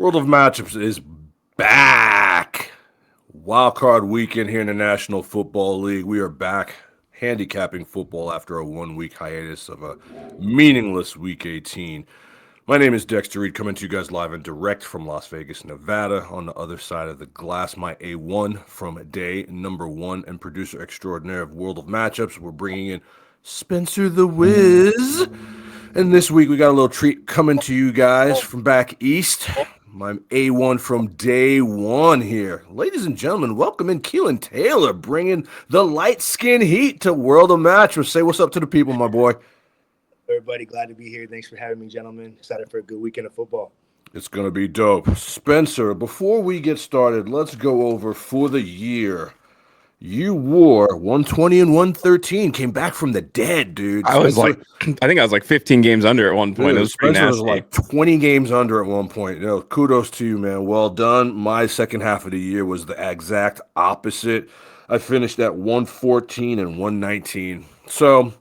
World of Matchups is back. Wild card weekend here in the National Football League. We are back handicapping football after a 1-week hiatus of a meaningless Week 18. My name is Dexter Reid, coming to you guys live and direct from Las Vegas, Nevada. On the other side of the glass, my A1 from day number one and producer extraordinaire of World of Matchups. We're bringing in Spencer the Wiz. And this week we got a little treat coming to you guys from back east. My A1 from day one here. Ladies and gentlemen, welcome in Kelan Taylor, bringing the light skin heat to World of Matchups. Say what's up to the people, my boy. Everybody, glad to be here. Thanks for having me, gentlemen. Excited for a good weekend of football. It's going to be dope. Spencer, before we get started, let's go over for the year. You wore 120 and 113, came back from the dead, dude. I think I was like 15 games under at one point. Dude, it was pretty Spencer nasty. was like 20 games under at one point. Kudos to you, man. Well done. My second half of the year was the exact opposite. I finished at 114 and 119. So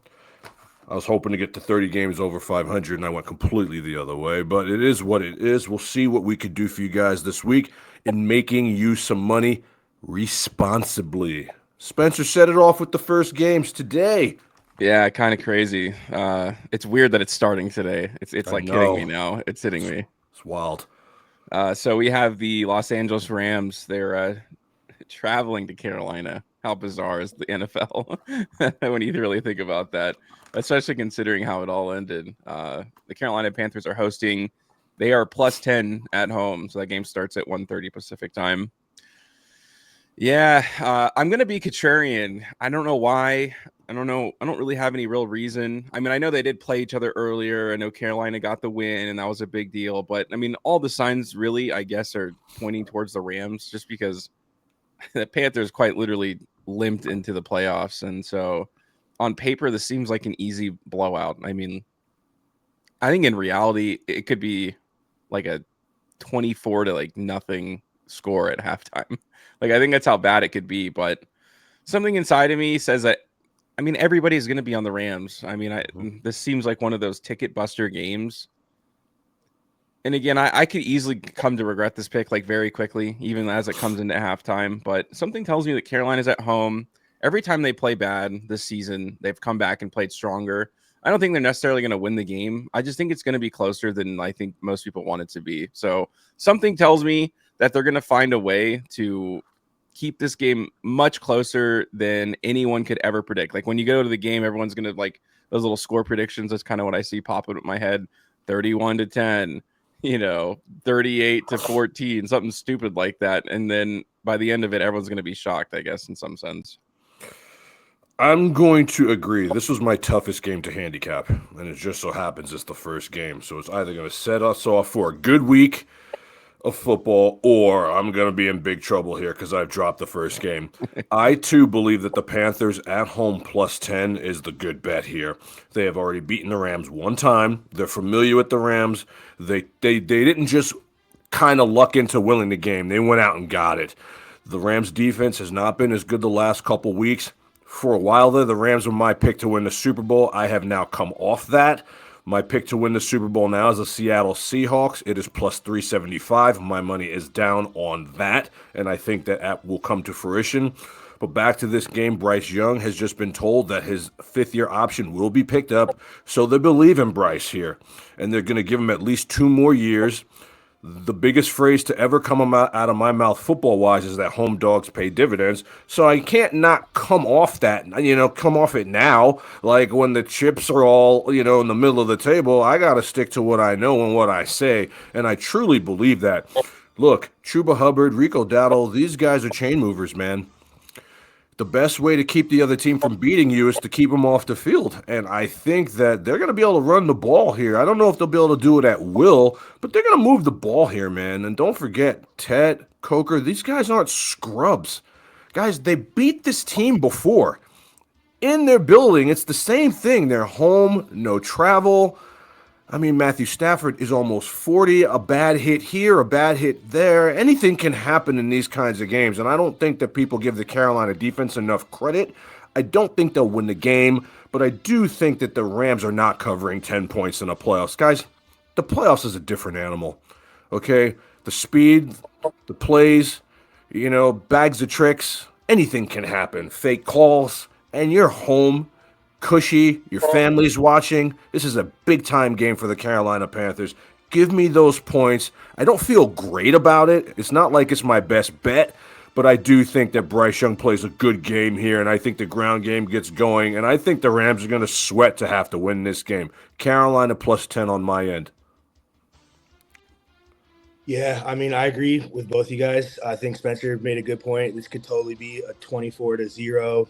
I was hoping to get to 30 games over 500, and I went completely the other way. But it is what it is. We'll see what we could do for you guys this week in making you some money responsibly. Spencer set it off with the first games today. Yeah, kind of crazy. It's weird that it's starting today. It's like hitting me now. It's hitting me. It's wild. So we have the Los Angeles Rams. They're traveling to Carolina. How bizarre is the NFL when you really think about that, especially considering how it all ended. The Carolina Panthers are hosting. They are +10 at home, so that game starts at 1:30 Pacific time. Yeah, I'm going to be contrarian. I don't know why. I don't know. I don't really have any real reason. I mean, I know they did play each other earlier. I know Carolina got the win, and that was a big deal. But, I mean, all the signs really, I guess, are pointing towards the Rams just because the Panthers quite literally limped into the playoffs. And so, on paper, this seems like an easy blowout. I mean, I think in reality, it could be like a 24 to like nothing score at halftime. Like, I think that's how bad it could be, but something inside of me says that, I mean, everybody's going to be on the Rams. I mean, this seems like one of those ticket buster games. And again, I could easily come to regret this pick like very quickly, even as it comes into halftime, but something tells me that Carolina's at home. Every time they play bad this season, they've come back and played stronger. I don't think they're necessarily going to win the game. I just think it's going to be closer than I think most people want it to be. So something tells me that they're going to find a way to keep this game much closer than anyone could ever predict. Like when you go to the game, everyone's going to like those little score predictions. That's kind of what I see pop up in my head. 31-10, 38-14, something stupid like that. And then by the end of it, everyone's going to be shocked, I guess, in some sense. I'm going to agree. This was my toughest game to handicap, and it just so happens it's the first game. So it's either going to set us off for a good week of football, or I'm going to be in big trouble here because I've dropped the first game. I, too, believe that the Panthers at home +10 is the good bet here. They have already beaten the Rams one time. They're familiar with the Rams. They didn't just kind of luck into winning the game. They went out and got it. The Rams' defense has not been as good the last couple weeks. For a while there, the Rams were my pick to win the Super Bowl. I have now come off that. My pick to win the Super Bowl now is the Seattle Seahawks. It is +375. My money is down on that, and I think that will come to fruition. But back to this game, Bryce Young has just been told that his fifth-year option will be picked up, so they believe in Bryce here, and they're going to give him at least 2 more years. The biggest phrase to ever come out of my mouth football-wise is that home dogs pay dividends. So I can't not come off that, come off it now. Like when the chips are all, in the middle of the table, I got to stick to what I know and what I say. And I truly believe that. Look, Chuba Hubbard, Rico Dowdle, these guys are chain movers, man. The best way to keep the other team from beating you is to keep them off the field. And I think that they're going to be able to run the ball here. I don't know if they'll be able to do it at will, but they're going to move the ball here, man. And don't forget, Ted, Coker, these guys aren't scrubs. Guys, they beat this team before. In their building, it's the same thing. They're home, no travel. I mean, Matthew Stafford is almost 40, a bad hit here, a bad hit there. Anything can happen in these kinds of games, and I don't think that people give the Carolina defense enough credit. I don't think they'll win the game, but I do think that the Rams are not covering 10 points in the playoffs. Guys, the playoffs is a different animal, okay? The speed, the plays, bags of tricks, anything can happen. Fake calls, and you're home, cushy, your family's watching. This is a big-time game for the Carolina Panthers. Give me those points. I don't feel great about it. It's not like it's my best bet, but I do think that Bryce Young plays a good game here, and I think the ground game gets going, and I think the Rams are going to sweat to have to win this game. Carolina plus 10 on my end. Yeah, I mean, I agree with both you guys. I think Spencer made a good point. This could totally be a 24-0,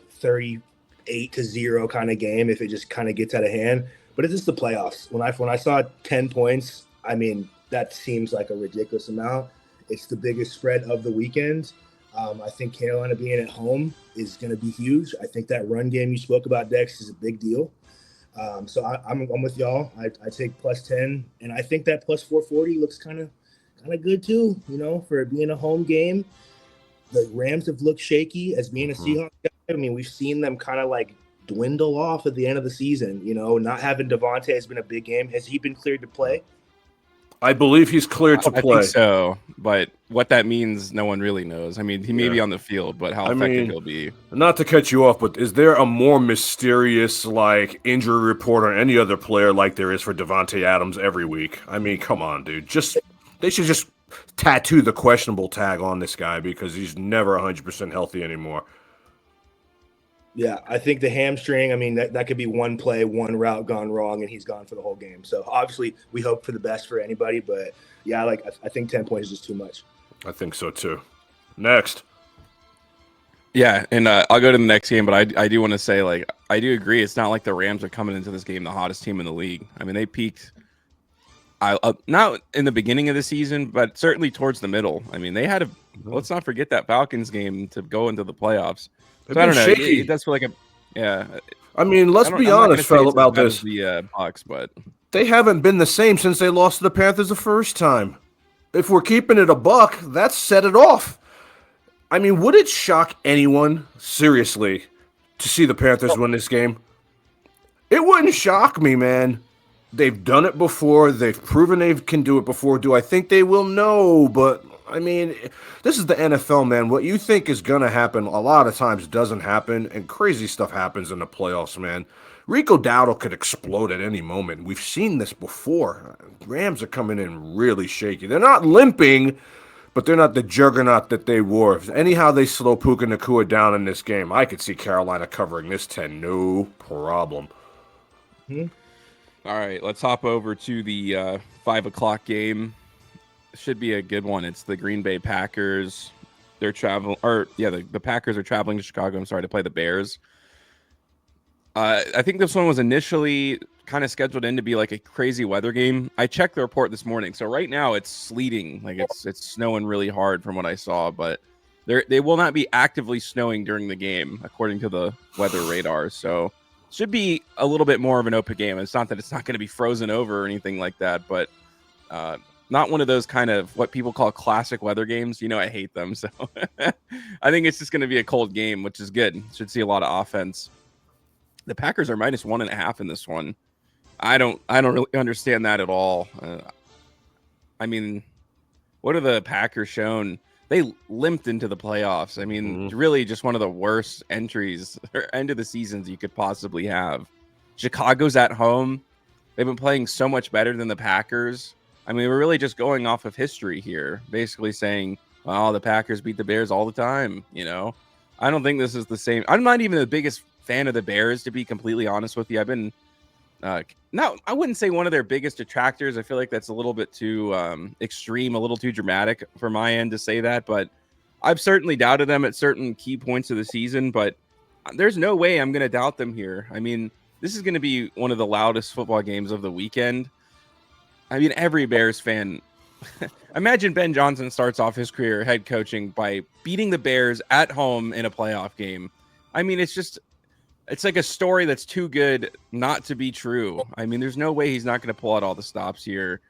38-0 kind of game if it just kind of gets out of hand. But it's just the playoffs. When I saw 10 points, I mean, that seems like a ridiculous amount. It's the biggest spread of the weekend. I think Carolina being at home is going to be huge. I think that run game you spoke about, Dex, is a big deal. So I'm with y'all. I take plus 10, and I think that plus 440 looks kind of good too, for it being a home game. The Rams have looked shaky as being a Seahawks guy. I mean, we've seen them kind of like dwindle off at the end of the season. Not having Devontae has been a big game. Has he been cleared to play? I believe he's cleared to play. I think so, but what that means, no one really knows. I mean, he may be on the field, but how effective he'll be. Not to cut you off, but is there a more mysterious injury report on any other player like there is for Devontae Adams every week? I mean, come on, dude. They should just tattoo the questionable tag on this guy because he's never 100% healthy anymore. Yeah, I think the hamstring, I mean, that could be one play, one route gone wrong, and he's gone for the whole game. So, obviously, we hope for the best for anybody. But, yeah, I think 10 points is just too much. I think so, too. Next. Yeah, and I'll go to the next game, but I do want to say, I do agree. It's not like the Rams are coming into this game the hottest team in the league. I mean, they peaked not in the beginning of the season, but certainly towards the middle. I mean, they had let's not forget that Falcons game to go into the playoffs. So I don't know. It does feel like I mean, let's be honest, fella, about this. The Bucs, but they haven't been the same since they lost to the Panthers the first time. If we're keeping it a buck, that's set it off. I mean, would it shock anyone, seriously, to see the Panthers win this game? It wouldn't shock me, man. They've done it before. They've proven they can do it before. Do I think they will? No, but I mean, this is the NFL, man. What you think is going to happen a lot of times doesn't happen, and crazy stuff happens in the playoffs, man. Rico Dowdle could explode at any moment. We've seen this before. Rams are coming in really shaky. They're not limping, but they're not the juggernaut that they were. If anyhow they slow Puka Nacua down in this game, I could see Carolina covering this 10, no problem. All right, let's hop over to the 5 o'clock game. Should be a good one. It's the Green Bay Packers. The Packers are traveling to Chicago, to play the Bears. I think this one was initially kind of scheduled in to be like a crazy weather game. I checked the report this morning. So right now it's sleeting. It's snowing really hard from what I saw, but they will not be actively snowing during the game, according to the weather radar. So should be a little bit more of an open game. It's not that it's not going to be frozen over or anything like that, but not one of those kind of what people call classic weather games. I hate them. So I think it's just going to be a cold game, which is good. Should see a lot of offense. The Packers are -1.5 in this one. I don't really understand that at all. I mean, what are the Packers shown? They limped into the playoffs. I mean, really just one of the worst entries or end of the seasons you could possibly have. Chicago's at home. They've been playing so much better than the Packers. I mean, we're really just going off of history here, basically saying, well, the Packers beat the Bears all the time. I don't think this is the same. I'm not even the biggest fan of the Bears, to be completely honest with you. I've been I wouldn't say one of their biggest detractors. I feel like that's a little bit too extreme, a little too dramatic for my end to say that, but I've certainly doubted them at certain key points of the season, but there's no way I'm going to doubt them here. I mean, this is going to be one of the loudest football games of the weekend. I mean, every Bears fan, imagine Ben Johnson starts off his career head coaching by beating the Bears at home in a playoff game. I mean, it's like a story that's too good not to be true. I mean, there's no way he's not going to pull out all the stops here.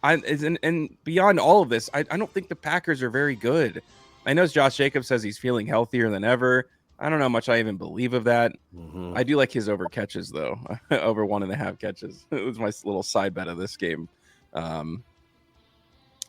And beyond all of this, I don't think the Packers are very good. I know Josh Jacobs says he's feeling healthier than ever. I don't know how much I even believe of that. I do like his over catches, though. Over 1.5 catches. It was my little side bet of this game.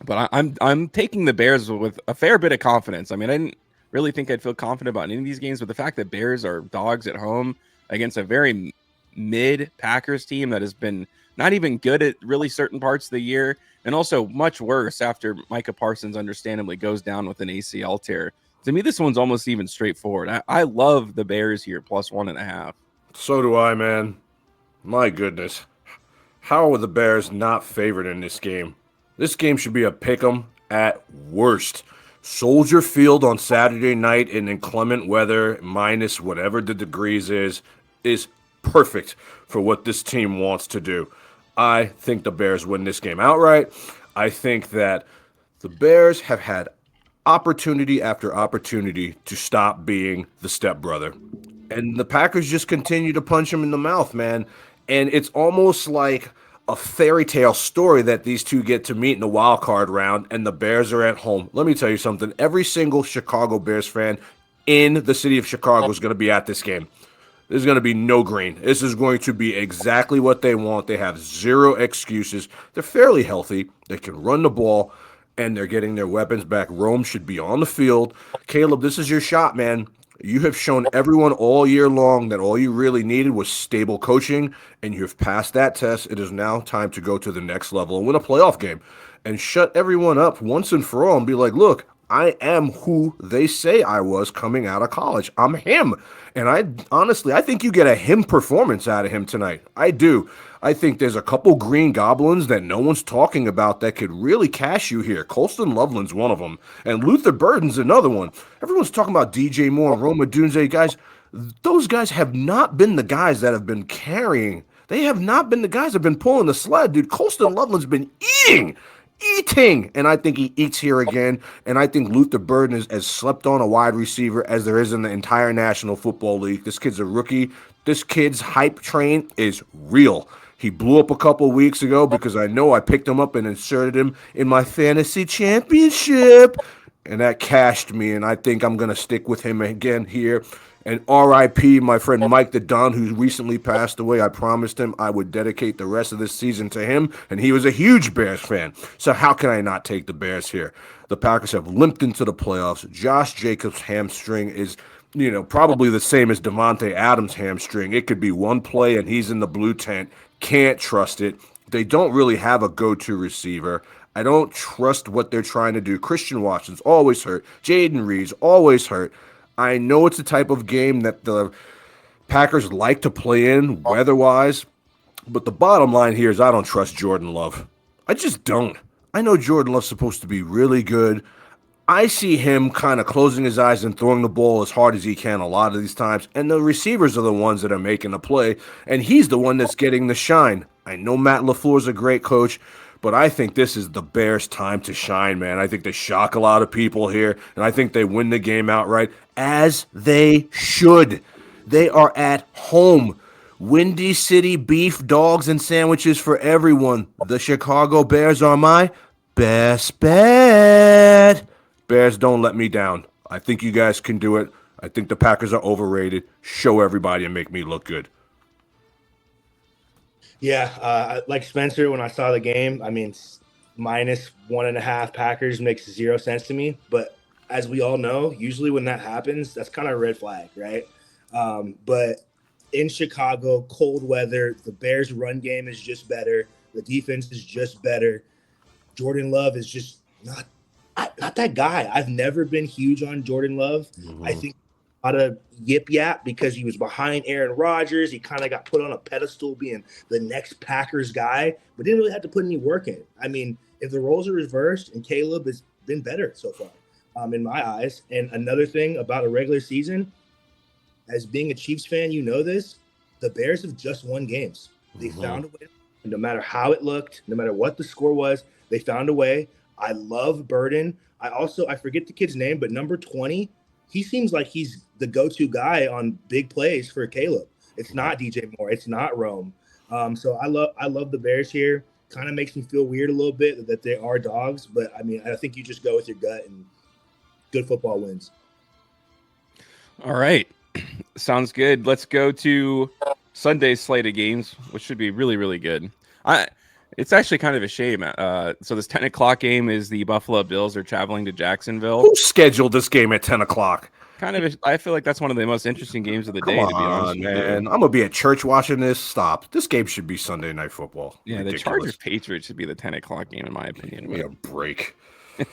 But I'm taking the Bears with a fair bit of confidence. I mean, I didn't really think I'd feel confident about any of these games, but the fact that Bears are dogs at home against a very mid Packers team that has been not even good at really certain parts of the year, and also much worse after Micah Parsons understandably goes down with an ACL tear. To me, this one's almost even straightforward. I love the Bears here, plus 1.5. So do I, man. My goodness. How are the Bears not favored in this game? This game should be a pick'em at worst. Soldier Field on Saturday night in inclement weather, minus whatever the degrees is perfect for what this team wants to do. I think the Bears win this game outright. I think that the Bears have had opportunity after opportunity to stop being the stepbrother. And the Packers just continue to punch him in the mouth, man. And it's almost like a fairy tale story that these two get to meet in the wild card round, and the Bears are at home. Let me tell you something. Every single Chicago Bears fan in the city of Chicago is going to be at this game. There's going to be no green. This is going to be exactly what they want. They have zero excuses. They're fairly healthy. They can run the ball, and they're getting their weapons back. Rome should be on the field. Caleb, this is your shot, man. You have shown everyone all year long that all you really needed was stable coaching, and you have passed that test. It is now time to go to the next level and win a playoff game and shut everyone up once and for all and be like, look, I am who they say I was coming out of college. I'm him. And I think you get a him performance out of him tonight. I do. I think there's a couple green goblins that no one's talking about that could really cash you here. Colston Loveland's one of them. And Luther Burden's another one. Everyone's talking about DJ Moore and Roma Dunze. Guys, those guys have not been the guys that have been carrying. They have not been the guys that have been pulling the sled, dude. Colston Loveland's been eating. And I think he eats here again. And I think Luther Burden is as slept on a wide receiver as there is in the entire National Football League. This kid's a rookie. This kid's hype train is real. He blew up a couple weeks ago because I know I picked him up and inserted him in my fantasy championship. And that cashed me, and I think I'm going to stick with him again here. And R.I.P. my friend Mike the Don, who recently passed away. I promised him I would dedicate the rest of this season to him, and he was a huge Bears fan. So how can I not take the Bears here? The Packers have limped into the playoffs. Josh Jacobs' hamstring is, probably the same as Devontae Adams' hamstring. It could be one play, and he's in the blue tent. Can't trust it. They don't really have a go-to receiver. I don't trust what they're trying to do. Christian Watson's always hurt. Jaden Reed's always hurt. I know it's a type of game that the Packers like to play in weather-wise, but the bottom line here is I don't trust Jordan Love. I just don't. I know Jordan Love's supposed to be really good. I see him kind of closing his eyes and throwing the ball as hard as he can a lot of these times, and the receivers are the ones that are making the play, and he's the one that's getting the shine. I know Matt LaFleur's a great coach, but I think this is the Bears' time to shine, man. I think they shock a lot of people here, and I think they win the game outright, as they should. They are at home. Windy City beef, dogs, and sandwiches for everyone. The Chicago Bears are my best bet. Bears, don't let me down. I think you guys can do it. I think the Packers are overrated. Show everybody and make me look good. Yeah, like Spencer, when I saw the game, I mean, minus 1.5 Packers makes 0 sense to me. But as we all know, usually when that happens, that's kind of a red flag, right? But in Chicago, cold weather, the Bears' run game is just better. The defense is just better. Jordan Love is just not that guy. I've never been huge on Jordan Love. Mm-hmm. I think a lot of yip because he was behind Aaron Rodgers. He kind of got put on a pedestal being the next Packers guy, but didn't really have to put any work in. I mean, if the roles are reversed, and Caleb has been better so far, in my eyes. And another thing about a regular season, as being a Chiefs fan, you know this, the Bears have just won games. They found a way, no matter how it looked, no matter what the score was, they found a way. I love Burden. I forget the kid's name, but number 20, he seems like he's the go-to guy on big plays for Caleb. It's not DJ Moore. It's not Rome. So I love the Bears here. Kind of makes me feel weird a little bit that they are dogs, but I mean, I think you just go with your gut and good football wins. All right. Sounds good. Let's go to Sunday's slate of games, which should be really, really good. It's actually kind of a shame. So this 10 o'clock game is the Buffalo Bills are traveling to Jacksonville. Who scheduled this game at 10 o'clock? I feel like that's one of the most interesting games of the Come day, on, to be honest with man. you. I'm going to be at church watching this. Stop. This game should be Sunday Night Football. Yeah, Ridiculous. the Chargers Patriots should be the 10 o'clock game, in my opinion. Give me a break.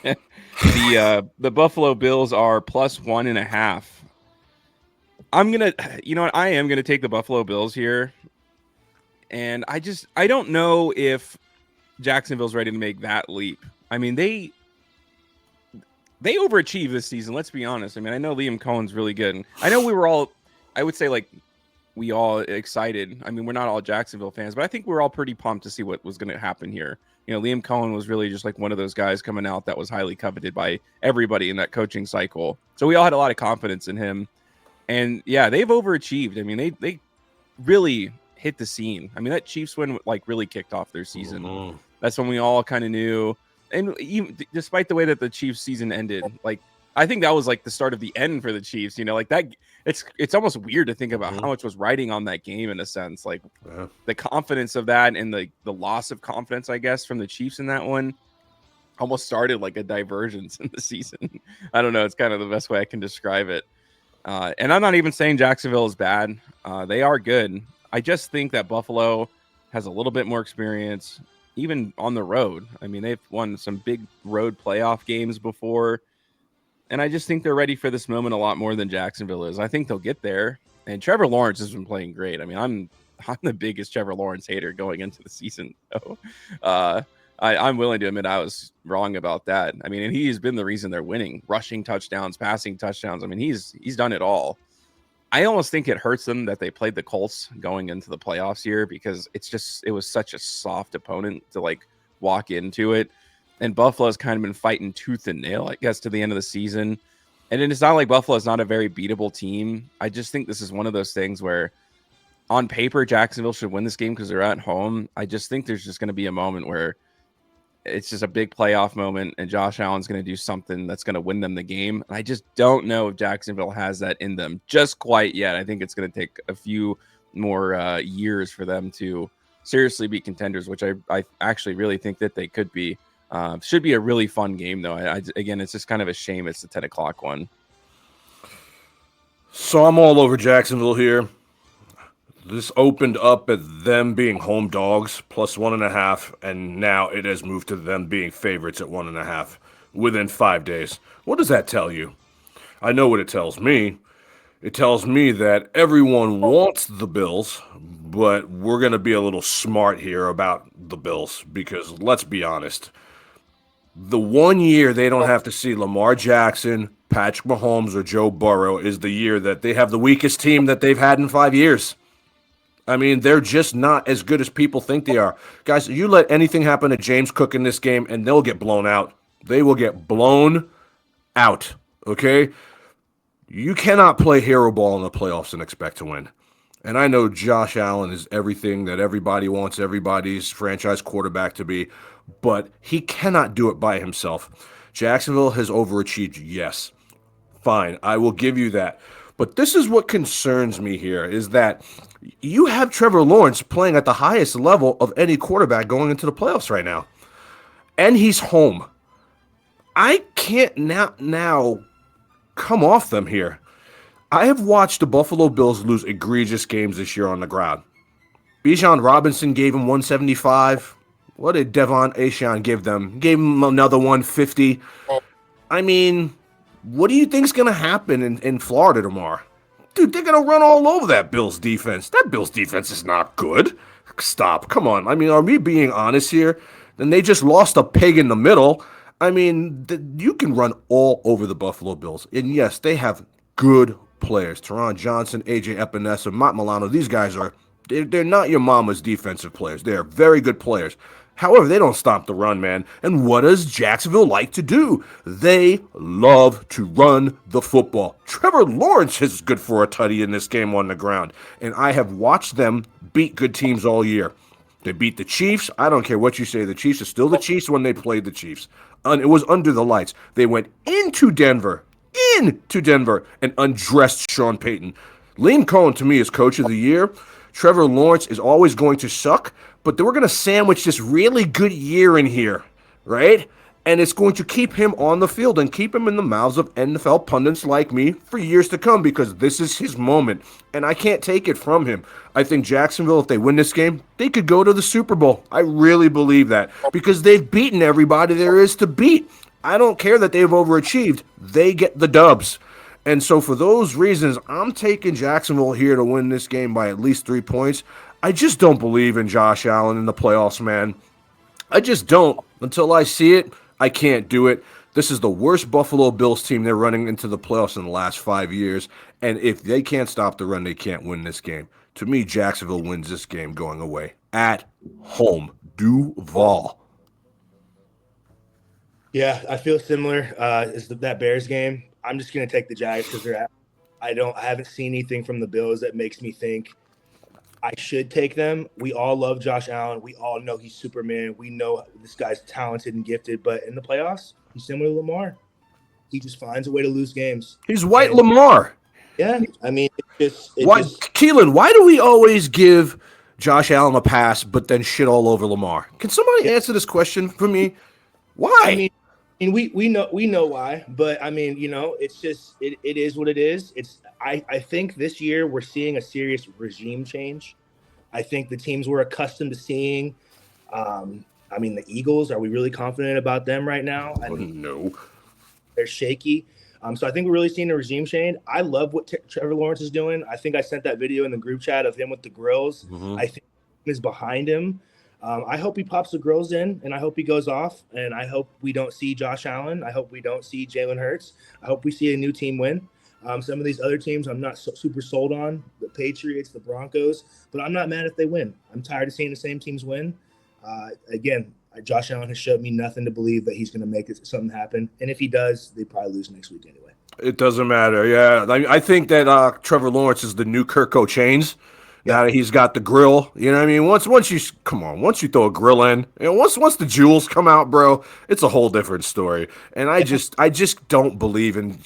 The Buffalo Bills are plus 1.5. I am gonna take the Buffalo Bills here, and I don't know if Jacksonville's ready to make that leap. I mean, they overachieved this season. Let's be honest. I mean, I know Liam Cohen's really good, and I know I would say we all excited. I mean, we're not all Jacksonville fans, but I think we're all pretty pumped to see what was going to happen here. You know, Liam Cohen was really just like one of those guys coming out that was highly coveted by everybody in that coaching cycle. So we all had a lot of confidence in him. And yeah, they've overachieved. I mean, they really hit the scene. I mean, that Chiefs win really kicked off their season. Mm-hmm. That's when we all kind of knew. And even despite the way that the Chiefs season ended, I think that was the start of the end for the Chiefs. You know, that it's almost weird to think about how much was riding on that game in a sense. The confidence of that and the loss of confidence, I guess, from the Chiefs in that one almost started like a divergence in the season. I don't know. It's kind of the best way I can describe it. And I'm not even saying Jacksonville is bad. They are good. I just think that Buffalo has a little bit more experience, even on the road. I mean, they've won some big road playoff games before. And I just think they're ready for this moment a lot more than Jacksonville is. I think they'll get there. And Trevor Lawrence has been playing great. I mean, I'm the biggest Trevor Lawrence hater going into the season. So, I'm willing to admit I was wrong about that. I mean, and he's been the reason they're winning. Rushing touchdowns, passing touchdowns. I mean, he's done it all. I almost think it hurts them that they played the Colts going into the playoffs here because it was such a soft opponent to walk into it. And Buffalo's kind of been fighting tooth and nail, I guess, to the end of the season. And it's not like Buffalo's not a very beatable team. I just think this is one of those things where on paper, Jacksonville should win this game because they're at home. I just think there's just going to be a moment where it's just a big playoff moment and Josh Allen's going to do something that's going to win them the game. And I just don't know if Jacksonville has that in them just quite yet. I think it's going to take a few more years for them to seriously be contenders, which I actually really think that they could be. Should be a really fun game, though. Again, it's just kind of a shame it's the 10 o'clock one. So I'm all over Jacksonville here. This opened up at them being home dogs plus 1.5, and now it has moved to them being favorites at 1.5 within 5 days. What does that tell you? I know what it tells me. It tells me that everyone wants the Bills, but we're going to be a little smart here about the Bills because let's be honest. The 1 year they don't have to see Lamar Jackson, Patrick Mahomes, or Joe Burrow is the year that they have the weakest team that they've had in 5 years. I mean, they're just not as good as people think they are. Guys, you let anything happen to James Cook in this game, and they'll get blown out. They will get blown out, okay? You cannot play hero ball in the playoffs and expect to win. And I know Josh Allen is everything that everybody wants everybody's franchise quarterback to be, but he cannot do it by himself. Jacksonville has overachieved, yes. Fine, I will give you that. But this is what concerns me here, is that you have Trevor Lawrence playing at the highest level of any quarterback going into the playoffs right now. And he's home. I can't now come off them here. I have watched the Buffalo Bills lose egregious games this year on the ground. Bijan Robinson gave him 175. What did Devon Achane give them? Gave him another 150. I mean, what do you think's going to happen in Florida tomorrow? Dude, they're going to run all over that Bills defense. That Bills defense is not good. Stop. Come on. I mean, are we being honest here? Then they just lost a pig in the middle. I mean, you can run all over the Buffalo Bills. And yes, they have good players. Teron Johnson, AJ Epinesa, Matt Milano. These guys they're not your mama's defensive players. They are very good players. However, they don't stop the run, man. And what does Jacksonville like to do? They love to run the football. Trevor Lawrence is good for a tutty in this game on the ground. And I have watched them beat good teams all year. They beat the Chiefs. I don't care what you say. The Chiefs are still the Chiefs when they played the Chiefs. It was under the lights. They went into Denver, and undressed Sean Payton. Liam Cohen, to me, is coach of the year. Trevor Lawrence is always going to suck, but we're going to sandwich this really good year in here, right? And it's going to keep him on the field and keep him in the mouths of NFL pundits like me for years to come, because this is his moment, and I can't take it from him. I think Jacksonville, if they win this game, they could go to the Super Bowl. I really believe that, because they've beaten everybody there is to beat. I don't care that they've overachieved. They get the dubs. And so for those reasons, I'm taking Jacksonville here to win this game by at least 3 points. I just don't believe in Josh Allen in the playoffs, man. I just don't. Until I see it, I can't do it. This is the worst Buffalo Bills team they're running into the playoffs in the last 5 years. And if they can't stop the run, they can't win this game. To me, Jacksonville wins this game going away. At home. Duval. Yeah, I feel similar as that Bears game. I'm just going to take the Jags because I haven't seen anything from the Bills that makes me think I should take them. We all love Josh Allen. We all know he's Superman. We know this guy's talented and gifted, but in the playoffs, he's similar to Lamar. He just finds a way to lose games. He's white Lamar. Yeah, I mean, Kelan, why do we always give Josh Allen a pass but then shit all over Lamar? Can somebody answer this question for me? Why? I mean, we know why, but I mean, it's just it is what it is. I think this year we're seeing a serious regime change. I think the teams we're accustomed to seeing. I mean, the Eagles, are we really confident about them right now? I mean, no, they're shaky. So I think we're really seeing a regime change. I love what Trevor Lawrence is doing. I think I sent that video in the group chat of him with the grills. Mm-hmm. I think is behind him. I hope he pops the grills in, and I hope he goes off, and I hope we don't see Josh Allen. I hope we don't see Jalen Hurts. I hope we see a new team win. Some of these other teams I'm not super sold on, the Patriots, the Broncos, but I'm not mad if they win. I'm tired of seeing the same teams win. Again, Josh Allen has showed me nothing to believe that he's going to make something happen, and if he does, they probably lose next week anyway. It doesn't matter. Yeah, I think that Trevor Lawrence is the new Kirk Cochains. Now that he's got the grill, you know what I mean? Once you throw a grill in, once the jewels come out, bro, it's a whole different story. And I just don't believe in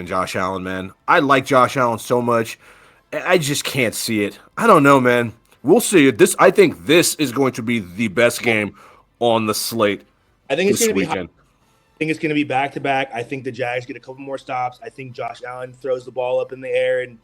Josh Allen, man. I like Josh Allen so much. I just can't see it. I don't know, man. We'll see. I think this is going to be the best game on the slate. I think it's going to be weekend. I think it's going to be back-to-back. I think the Jags get a couple more stops. I think Josh Allen throws the ball up in the air and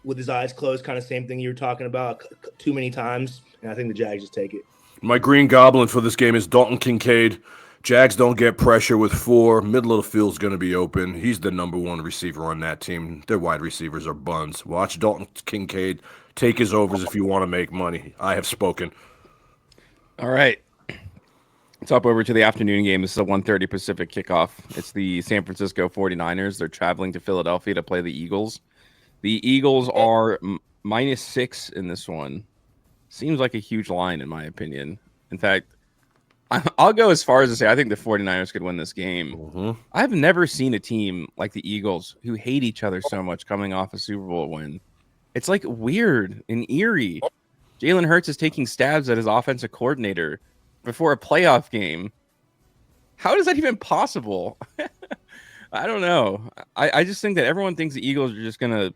with his eyes closed, kind of same thing you were talking about too many times, and I think the Jags just take it. My green goblin for this game is Dalton Kincaid. Jags don't get pressure with 4. Middle of the field's going to be open. He's the number 1 receiver on that team. Their wide receivers are buns. Watch Dalton Kincaid take his overs if you want to make money. I have spoken. All right. Let's hop over to the afternoon game. This is a 1:30 Pacific kickoff. It's the San Francisco 49ers. They're traveling to Philadelphia to play the Eagles. The Eagles are -6 in this one. Seems like a huge line, in my opinion. In fact, I'll go as far as to say I think the 49ers could win this game. Mm-hmm. I've never seen a team like the Eagles who hate each other so much coming off a Super Bowl win. It's like weird and eerie. Jalen Hurts is taking stabs at his offensive coordinator before a playoff game. How is that even possible? I don't know. I just think that everyone thinks the Eagles are just going to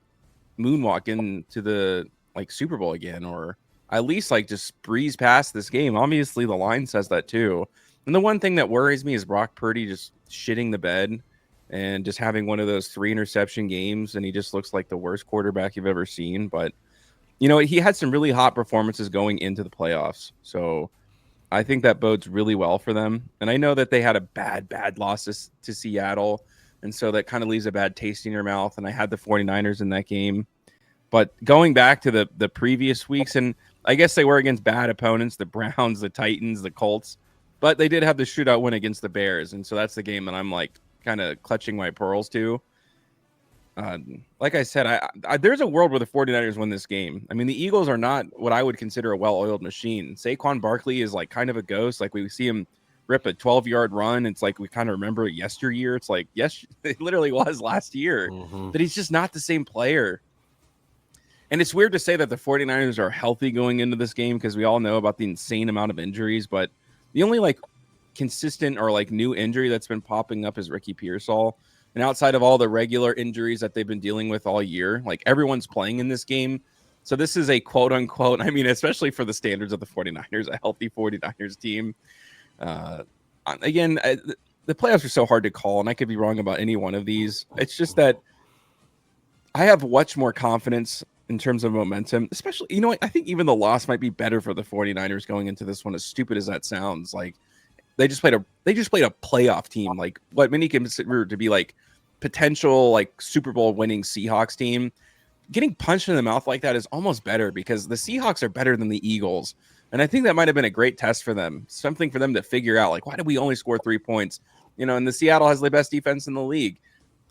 moonwalk into the Super Bowl again, or at least just breeze past this game. Obviously the line says that too. And the one thing that worries me is Brock Purdy just shitting the bed and just having one of those 3 interception games, and he just looks like the worst quarterback you've ever seen. But he had some really hot performances going into the playoffs, so I think that bodes really well for them. And I know that they had a bad loss to Seattle, and so that kind of leaves a bad taste in your mouth. And I had the 49ers in that game. But going back to the previous weeks, and I guess they were against bad opponents, the Browns, the Titans, the Colts, but they did have the shootout win against the Bears. And so that's the game that I'm kind of clutching my pearls to. Like I said, there's a world where the 49ers win this game. I mean, the Eagles are not what I would consider a well-oiled machine. Saquon Barkley is kind of a ghost. We see him rip a 12-yard run. It's we kind of remember it yesteryear. It's yes, it literally was last year. Mm-hmm. But he's just not the same player. And it's weird to say that the 49ers are healthy going into this game because we all know about the insane amount of injuries. But the only consistent or new injury that's been popping up is Ricky Pearsall. And outside of all the regular injuries that they've been dealing with all year, everyone's playing in this game. So this is a quote unquote, I mean, especially for the standards of the 49ers, a healthy 49ers team. Again, the playoffs are so hard to call, and I could be wrong about any one of these. It's just that I have much more confidence in terms of momentum, especially, you know what? I think even the loss might be better for the 49ers going into this one, as stupid as that sounds. Like, they just played a playoff team, like what many consider to be like potential like Super Bowl winning Seahawks team. Getting punched in the mouth like that is almost better because the Seahawks are better than the Eagles. And I think that might have been a great test for them, something for them to figure out, like, why did we only score 3 points? You know, and the Seattle has the best defense in the league.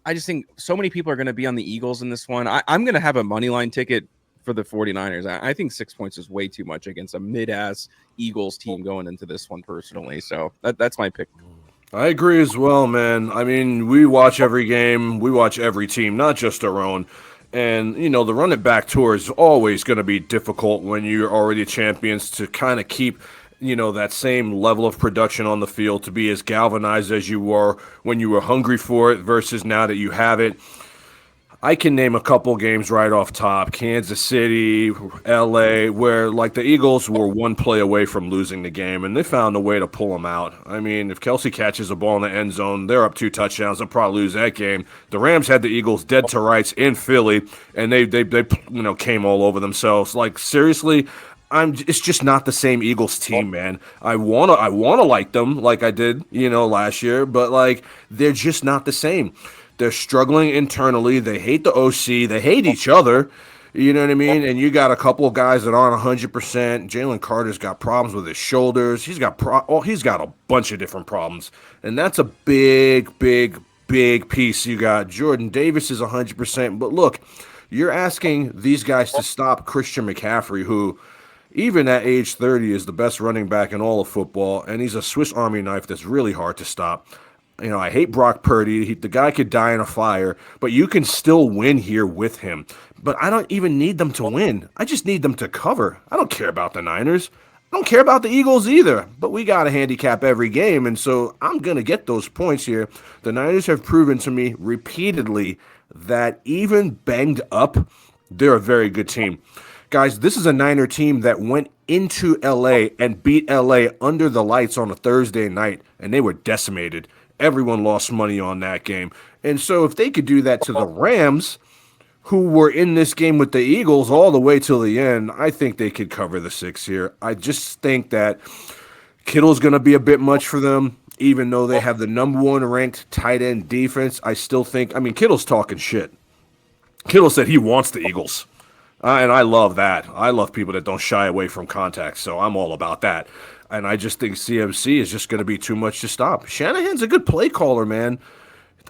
I just think so many people are going to be on the Eagles in this one. I'm going to have a money line ticket for the 49ers. I think 6 points is way too much against a mid-ass Eagles team going into this one personally. So that's my pick. I agree as well, man. I mean, we watch every game. We watch every team, not just our own. And, you know, the run it back tour is always going to be difficult when you're already champions to kind of keep, you know, that same level of production on the field, to be as galvanized as you were when you were hungry for it versus now that you have it. I can name a couple games right off top. Kansas City, LA, where like the Eagles were one play away from losing the game, and they found a way to pull them out. I mean, if Kelsey catches a ball in the end zone, they're up 2 touchdowns. They'll probably lose that game. The Rams had the Eagles dead to rights in Philly, and they you know, came all over themselves. Like, seriously, it's just not the same Eagles team, man. I wanna like them like I did, you know, last year, but like they're just not the same. They're struggling internally. They hate the OC. They hate each other. You know what I mean? And you got a couple of guys that aren't 100%. Jalen Carter's got problems with his shoulders. He's got a bunch of different problems. And that's a big piece. You got Jordan Davis is 100%. But look, you're asking these guys to stop Christian McCaffrey, who even at age 30 is the best running back in all of football. And he's a Swiss Army knife that's really hard to stop. You know, I hate Brock Purdy. The guy could die in a fire, but you can still win here with him. But I don't even need them to win. I just need them to cover. I don't care about the Niners. I don't care about the Eagles either. But we got to handicap every game, and so I'm going to get those points here. The Niners have proven to me repeatedly that even banged up, they're a very good team. Guys, this is a Niner team that went into L.A. and beat L.A. under the lights on a Thursday night, and they were decimated. Everyone lost money on that game. And so if they could do that to the Rams, who were in this game with the Eagles all the way till the end, I think they could cover the 6 here. I just think that Kittle's going to be a bit much for them, even though they have the number 1 ranked tight end defense. I still think, I mean, Kittle's talking shit. Kittle said he wants the Eagles. And I love that. I love people that don't shy away from contact, so I'm all about that. And I just think CMC is just going to be too much to stop. Shanahan's a good play caller, man.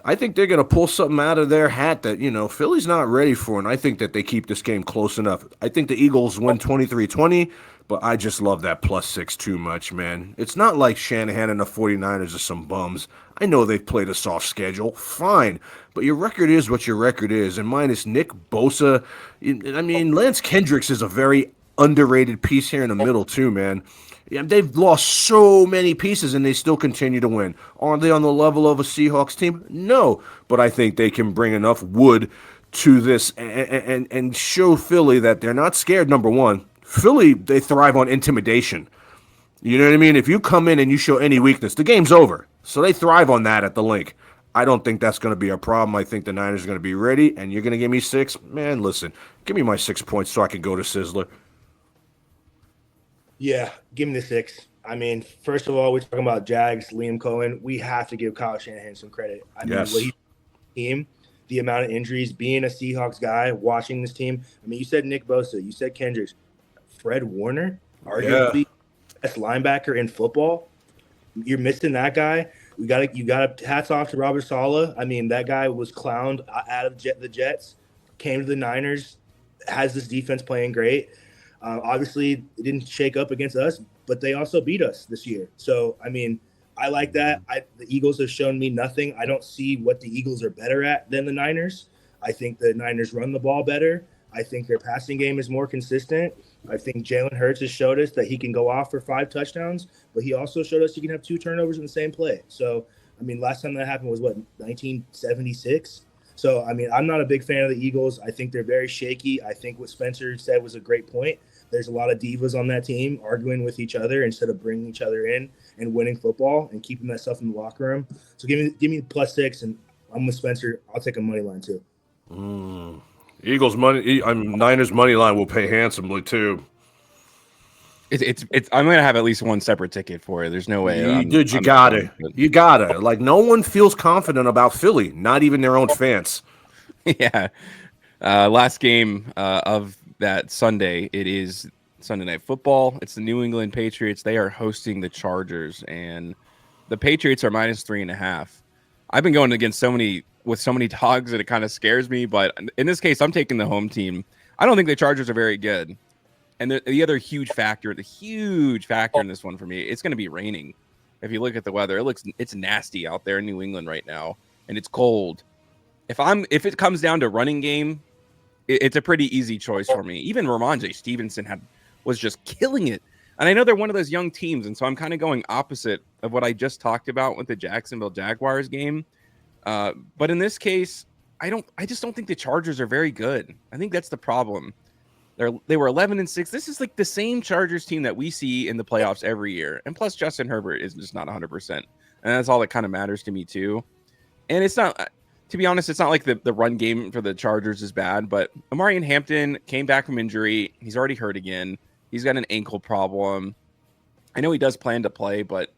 I think they're going to pull something out of their hat that, you know, Philly's not ready for, and I think that they keep this game close enough. I think the Eagles win 23-20, but I just love that +6 too much, man. It's not like Shanahan and the 49ers are some bums. I know they've played a soft schedule. Fine. But your record is what your record is. And minus Nick Bosa, I mean, Lance Kendricks is a very underrated piece here in the middle too, man. Yeah, they've lost so many pieces and they still continue to win. Are they on the level of a Seahawks team? No. But I think they can bring enough wood to this and show Philly that they're not scared, number one. Philly, they thrive on intimidation. You know what I mean? If you come in and you show any weakness, the game's over. So they thrive on that at the link. I don't think that's going to be a problem. I think the Niners are going to be ready, and you're going to give me 6? Man, listen, give me my 6 points so I can go to Sizzler. Yeah, give me the 6. I mean, first of all, we're talking about Jags, Liam Cohen. We have to give Kyle Shanahan some credit. I mean, what team, the amount of injuries, being a Seahawks guy, watching this team. I mean, you said Nick Bosa, you said Kendricks, Fred Warner, arguably best linebacker in football. You're missing that guy. You got hats off to Robert Saleh. I mean, that guy was clowned out of the Jets, came to the Niners, has this defense playing great. Obviously, it didn't shake up against us, but they also beat us this year. So, I mean, I like that. The Eagles have shown me nothing. I don't see what the Eagles are better at than the Niners. I think the Niners run the ball better. I think their passing game is more consistent. I think Jalen Hurts has showed us that he can go off for 5 touchdowns, but he also showed us he can have 2 turnovers in the same play. So, I mean, last time that happened was, 1976? So, I mean, I'm not a big fan of the Eagles. I think they're very shaky. I think what Spencer said was a great point. There's a lot of divas on that team arguing with each other instead of bringing each other in and winning football and keeping that stuff in the locker room. So give me +6, and I'm with Spencer. I'll take a money line too. Eagles money. Niners money line will pay handsomely too. It's. I'm gonna have at least one separate ticket for it. There's no way. You gotta. Like, no one feels confident about Philly, not even their own fans. Yeah. Last game of that Sunday. It is Sunday Night Football. It's the New England Patriots. They are hosting the Chargers, and the Patriots are -3.5. I've been going against so many dogs that it kind of scares me. But in this case, I'm taking the home team. I don't think the Chargers are very good. And the other huge factor in this one for me, it's going to be raining. If you look at the weather, it's nasty out there in New England right now, and it's cold. If it comes down to running game, it's a pretty easy choice for me. Even Ramondre Stevenson was just killing it, and I know they're one of those young teams, and so I'm kind of going opposite of what I just talked about with the Jacksonville Jaguars game. But in this case, I just don't think the Chargers are very good. I think that's the problem. They were 11-6. This is like the same Chargers team that we see in the playoffs every year. And plus, Justin Herbert is just not 100%. And that's all that kind of matters to me, too. And it's not, to be honest, it's not like the run game for the Chargers is bad. But Omarion Hampton came back from injury. He's already hurt again. He's got an ankle problem. I know he does plan to play, but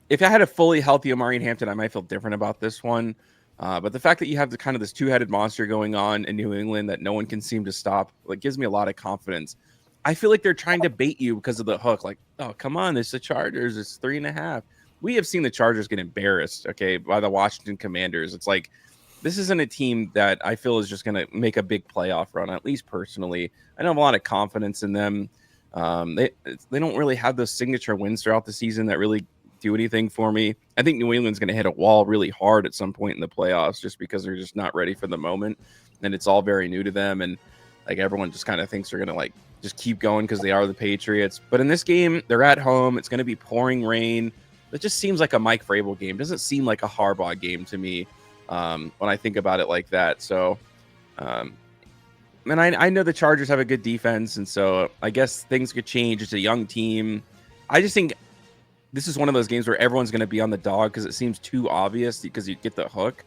if I had a fully healthy Omarion Hampton, I might feel different about this one. But the fact that you have the kind of this two-headed monster going on in New England that no one can seem to stop, like, gives me a lot of confidence. I feel like they're trying to bait you because of the hook. Like, oh, come on, it's the Chargers. It's 3.5. We have seen the Chargers get embarrassed, okay, by the Washington Commanders. It's like, this isn't a team that I feel is just going to make a big playoff run, at least personally. I don't have a lot of confidence in them. They don't really have those signature wins throughout the season that really do anything for me. I think New England's going to hit a wall really hard at some point in the playoffs just because they're just not ready for the moment, and it's all very new to them, and like everyone just kind of thinks they're going to like just keep going because they are the Patriots. But in this game, they're at home. It's going to be pouring rain. It just seems like a Mike Vrabel game. It doesn't seem like a Harbaugh game to me when I think about it like that. So, and I know the Chargers have a good defense, and so I guess things could change. It's a young team. I just think this is one of those games where everyone's going to be on the dog because it seems too obvious because you get the hook.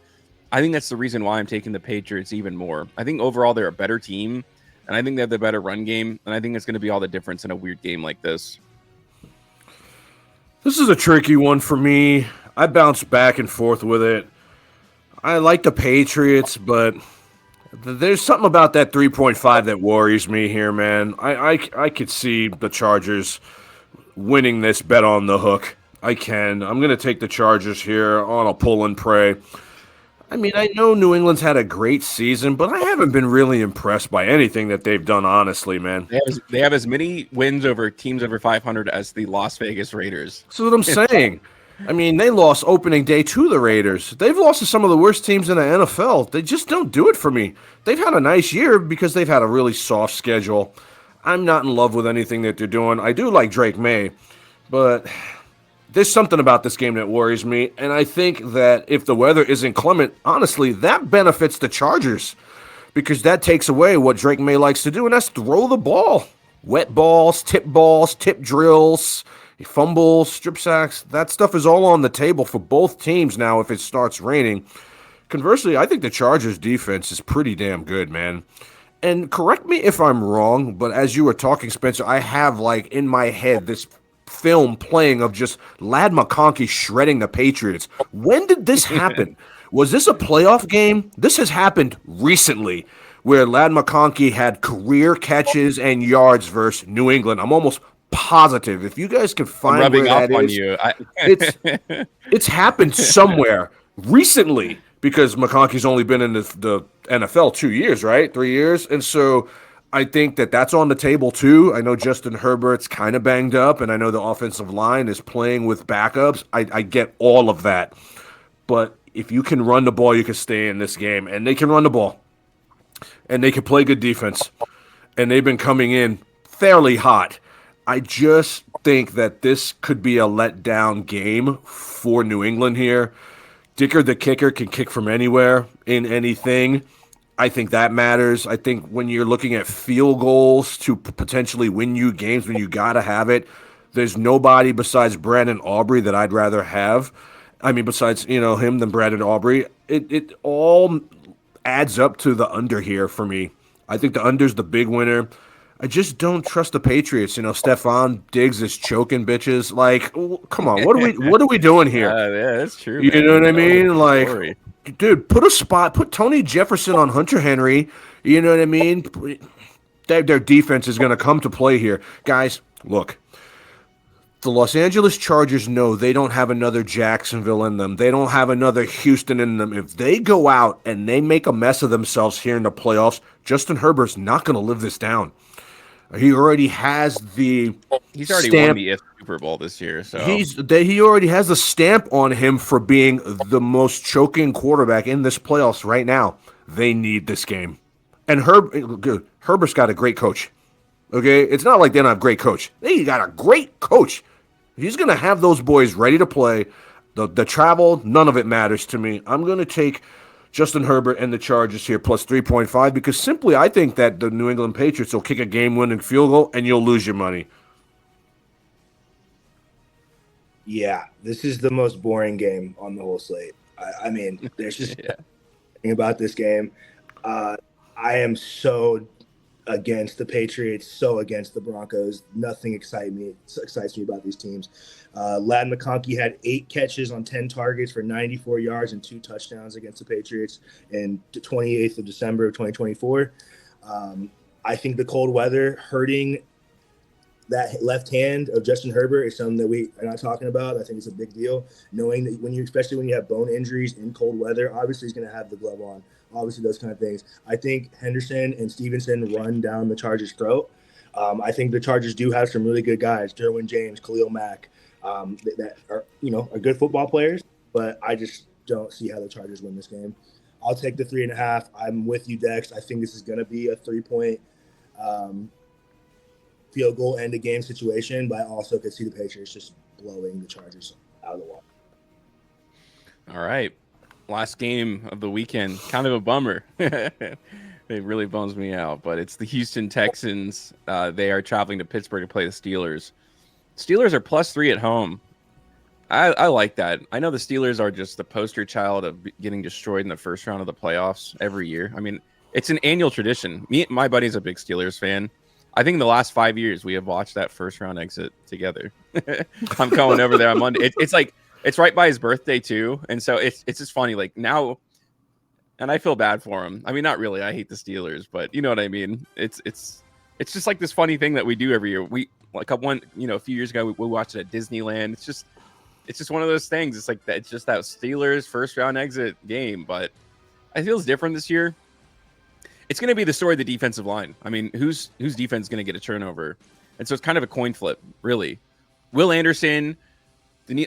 I think that's the reason why I'm taking the Patriots even more. I think overall they're a better team, and I think they have the better run game, and I think it's going to be all the difference in a weird game like this. This is a tricky one for me. I bounce back and forth with it. I like the Patriots, but there's something about that 3.5 that worries me here, man. I could see the Chargers winning this bet on the hook. I'm going to take the Chargers here on a pull and pray. I mean, I know New England's had a great season, but I haven't been really impressed by anything that they've done, honestly, man. They have as many wins over teams over 500 as the Las Vegas Raiders. That's what I'm saying. I mean, they lost opening day to the Raiders. They've lost to some of the worst teams in the NFL. They just don't do it for me. They've had a nice year because they've had a really soft schedule. I'm not in love with anything that they're doing. I do like Drake May, but there's something about this game that worries me, and I think that if the weather isn't clement, honestly, that benefits the Chargers because that takes away what Drake May likes to do, and that's throw the ball. Wet balls, tip drills, fumbles, strip sacks. That stuff is all on the table for both teams now if it starts raining. Conversely, I think the Chargers' defense is pretty damn good, man. And correct me if I'm wrong, but as you were talking, Spencer, I have, like, in my head this film playing of just Ladd McConkey shredding the Patriots. When did this happen? Was this a playoff game? This has happened recently where Ladd McConkey had career catches and yards versus New England. I'm almost positive. If you guys can find where that is, it's happened somewhere recently because McConkey's only been in the NFL 2 years, right? 3 years. And so I think that that's on the table too. I know Justin Herbert's kind of banged up, and I know the offensive line is playing with backups. I get all of that. But if you can run the ball, you can stay in this game. And they can run the ball. And they can play good defense. And they've been coming in fairly hot. I just think that this could be a letdown game for New England here. Dicker the kicker can kick from anywhere in anything. I think that matters. I think when you're looking at field goals to potentially win you games when you got to have it, there's nobody besides Brandon Aubrey that I'd rather have. I mean, besides, him than Brandon Aubrey. It all adds up to the under here for me. I think the under's the big winner. I just don't trust the Patriots. Stephon Diggs is choking bitches. Like, come on, what are we doing here? Yeah, that's true. You man. know what I mean? Like, story. dude, put Tony Jefferson on Hunter Henry. You know what I mean? Their defense is going to come to play here. Guys, look. The Los Angeles Chargers know they don't have another Jacksonville in them. They don't have another Houston in them. If they go out and they make a mess of themselves here in the playoffs, Justin Herbert's not going to live this down. He already has the He's already stamp. won the Super Bowl this year, so He already has the stamp on him for being the most choking quarterback in this playoffs right now. They need this game. And Herbert's got a great coach. Okay? It's not like they don't have a great coach. They got a great coach. He's going to have those boys ready to play. The travel, none of it matters to me. I'm going to take Justin Herbert and the Chargers here plus 3.5 because simply I think that the New England Patriots will kick a game-winning field goal and you'll lose your money. Yeah, this is the most boring game on the whole slate. I mean, there's just nothing about this game. I am so against the Patriots, so against the Broncos. Nothing excites me about these teams. Ladd McConkey had 8 catches on 10 targets for 94 yards and 2 touchdowns against the Patriots in the 28th of December of 2024. I think the cold weather hurting that left hand of Justin Herbert is something that we are not talking about. I think it's a big deal. Knowing that especially when you have bone injuries in cold weather, obviously he's going to have the glove on. Obviously, those kind of things. I think Henderson and Stevenson run down the Chargers' throat. I think the Chargers do have some really good guys, Derwin James, Khalil Mack, that are good football players. But I just don't see how the Chargers win this game. I'll take the 3.5. I'm with you, Dex. I think this is going to be a 3-point field goal end of game situation. But I also could see the Patriots just blowing the Chargers out of the water. All right. Last game of the weekend, kind of a bummer. It really bums me out, but it's the Houston Texans. They are traveling to Pittsburgh to play the Steelers. Steelers are +3 at home. I like that. I know the Steelers are just the poster child of getting destroyed in the first round of the playoffs every year. I mean, it's an annual tradition. My buddy's a big Steelers fan. I think in the last 5 years, we have watched that first round exit together. I'm going over there on Monday. It's like, it's right by his birthday too, and so it's just funny. Like now, and I feel bad for him. I mean, not really. I hate the Steelers, but you know what I mean. It's just like this funny thing that we do every year. We a few years ago we watched it at Disneyland. It's just one of those things. It's like that. It's just that Steelers first round exit game, but I feel it's different this year. It's going to be the story of the defensive line. I mean, whose defense is going to get a turnover, and so it's kind of a coin flip, really. Will Anderson.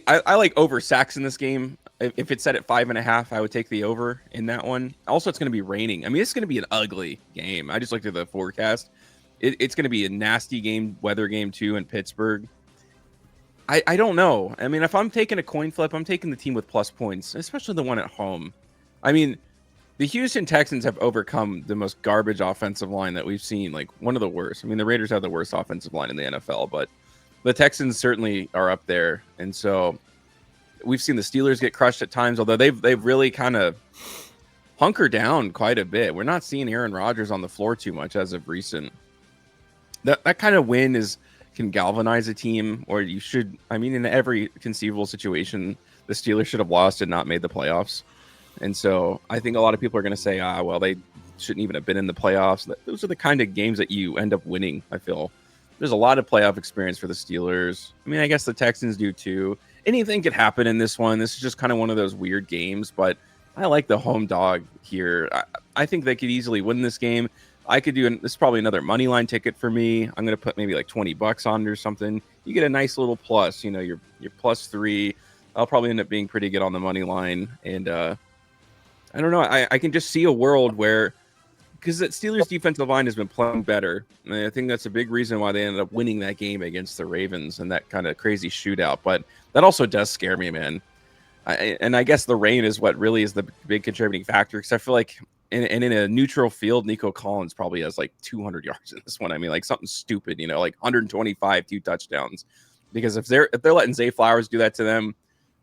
I like over sacks in this game. If it's set at 5.5, I would take the over in that one. Also, it's going to be raining. I mean, it's going to be an ugly game. I just looked at the forecast. It's going to be a nasty game, weather game too in Pittsburgh. I don't know. I mean, if I'm taking a coin flip, I'm taking the team with plus points, especially the one at home. I mean, the Houston Texans have overcome the most garbage offensive line that we've seen, like one of the worst. I mean, the Raiders have the worst offensive line in the NFL, but the Texans certainly are up there, and so we've seen the Steelers get crushed at times, although they've really kind of hunkered down quite a bit. We're not seeing Aaron Rodgers on the floor too much as of recent. That kind of win can galvanize a team, or you should. I mean, in every conceivable situation, the Steelers should have lost and not made the playoffs. And so I think a lot of people are going to say, well, they shouldn't even have been in the playoffs. Those are the kind of games that you end up winning, I feel. There's a lot of playoff experience for the Steelers. I mean, I guess the Texans do too. Anything could happen in this one. This is just kind of one of those weird games, but I like the home dog here. I think they could easily win this game. I could this is probably another money line ticket for me. I'm going to put maybe like $20 on or something. You get a nice little plus, you're +3. I'll probably end up being pretty good on the money line. And I don't know. I can just see a world where, because that Steelers defensive line has been playing better. And I think that's a big reason why they ended up winning that game against the Ravens and that kind of crazy shootout. But that also does scare me, man. And I guess the rain is what really is the big contributing factor, because I feel like in a neutral field, Nico Collins probably has like 200 yards in this one. I mean, like something stupid, like 125, 2 touchdowns. Because if they're letting Zay Flowers do that to them,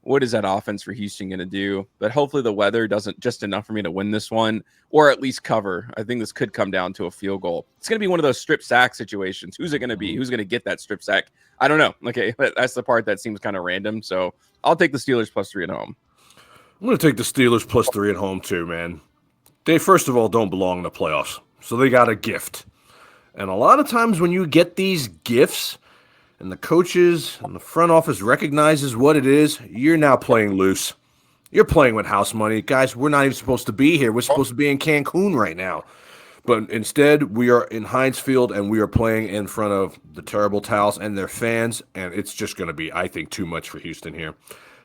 what is that offense for Houston going to do? But hopefully the weather doesn't just enough for me to win this one, or at least cover. I think this could come down to a field goal. It's going to be one of those strip sack situations. Who's it going to be? Who's going to get that strip sack? I don't know. Okay, but that's the part that seems kind of random. So I'll take the Steelers +3 at home. I'm going to take the Steelers +3 at home too, man. They, first of all, don't belong in the playoffs, so they got a gift. And a lot of times when you get these gifts and the coaches and the front office recognizes what it is, you're now playing loose. You're playing with house money. Guys, we're not even supposed to be here. We're supposed to be in Cancun right now. But instead, we are in Heinz Field, and we are playing in front of the Terrible Towels and their fans, and it's just going to be, I think, too much for Houston here.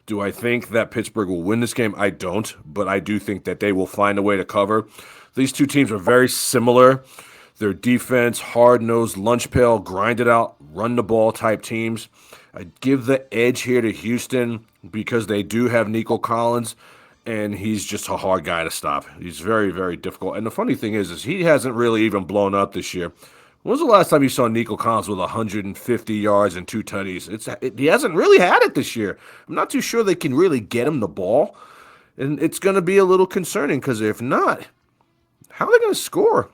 Do I think that Pittsburgh will win this game? I don't, but I do think that they will find a way to cover. These two teams are very similar. Their defense, hard-nosed, lunch pail, grind it out, run the ball type teams. I give the edge here to Houston because they do have Nico Collins, and he's just a hard guy to stop. He's very, very difficult. And the funny thing is he hasn't really even blown up this year. When was the last time you saw Nico Collins with 150 yards and 2 tutties? He hasn't really had it this year. I'm not too sure they can really get him the ball. And it's going to be a little concerning because if not, how are they going to score?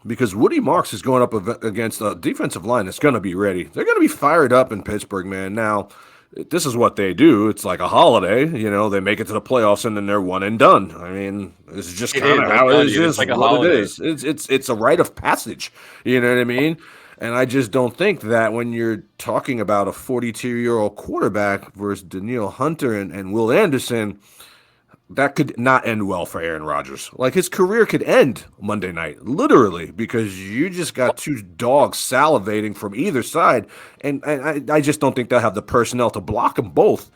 Because Woody Marks is going up against a defensive line that's going to be ready. They're going to be fired up in Pittsburgh, man. Now, this is what they do. It's like a holiday. They make it to the playoffs, and then they're one and done. I mean, this is just kind of how it is. It's like a holiday. It is. It's a rite of passage. You know what I mean? And I just don't think that when you're talking about a 42-year-old quarterback versus Danielle Hunter and Will Anderson, that could not end well for Aaron Rodgers. Like, his career could end Monday night, literally, because you just got two dogs salivating from either side, and I just don't think they'll have the personnel to block them both.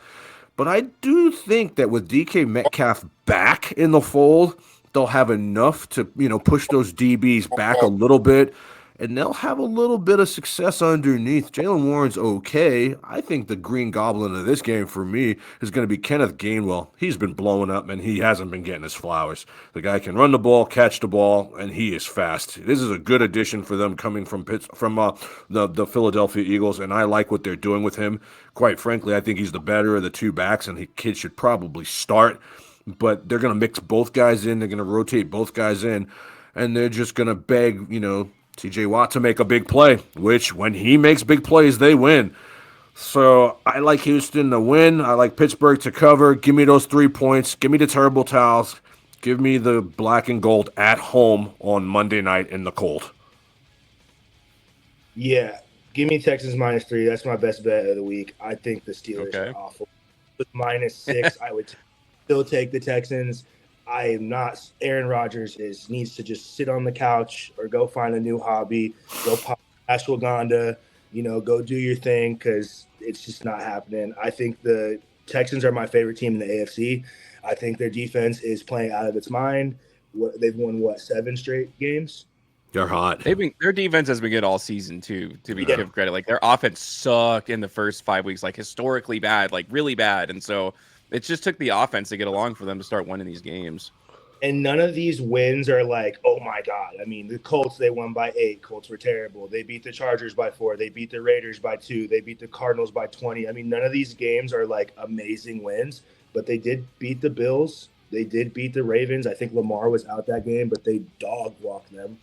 But I do think that with DK Metcalf back in the fold, they'll have enough to, push those DBs back a little bit, and they'll have a little bit of success underneath. Jalen Warren's okay. I think the Green Goblin of this game for me is going to be Kenneth Gainwell. He's been blowing up, and he hasn't been getting his flowers. The guy can run the ball, catch the ball, and he is fast. This is a good addition for them coming from the Philadelphia Eagles, and I like what they're doing with him. Quite frankly, I think he's the better of the two backs, and the kid should probably start. But they're going to mix both guys in. They're going to rotate both guys in, and they're just going to beg, TJ Watt to make a big play, which when he makes big plays, they win. So I like Houston to win. I like Pittsburgh to cover. Give me those 3 points. Give me the Terrible Towels. Give me the black and gold at home on Monday night in the cold. Yeah, give me Texans -3. That's my best bet of the week. I think the Steelers are awful. With -6, I would still take the Texans. I am not. Aaron Rodgers needs to just sit on the couch or go find a new hobby. Go pop ashwagandha. Go do your thing because it's just not happening. I think the Texans are my favorite team in the AFC. I think their defense is playing out of its mind. They've won 7 straight games. They're hot. Their defense has been good all season too. To give credit, like their offense sucked in the first 5 weeks, like historically bad, like really bad, and so. It just took the offense to get along for them to start winning these games. And none of these wins are like, oh, my God. I mean, the Colts, they won by 8. Colts were terrible. They beat the Chargers by 4. They beat the Raiders by 2. They beat the Cardinals by 20. I mean, none of these games are like amazing wins, but they did beat the Bills. They did beat the Ravens. I think Lamar was out that game, but they dog-walked them.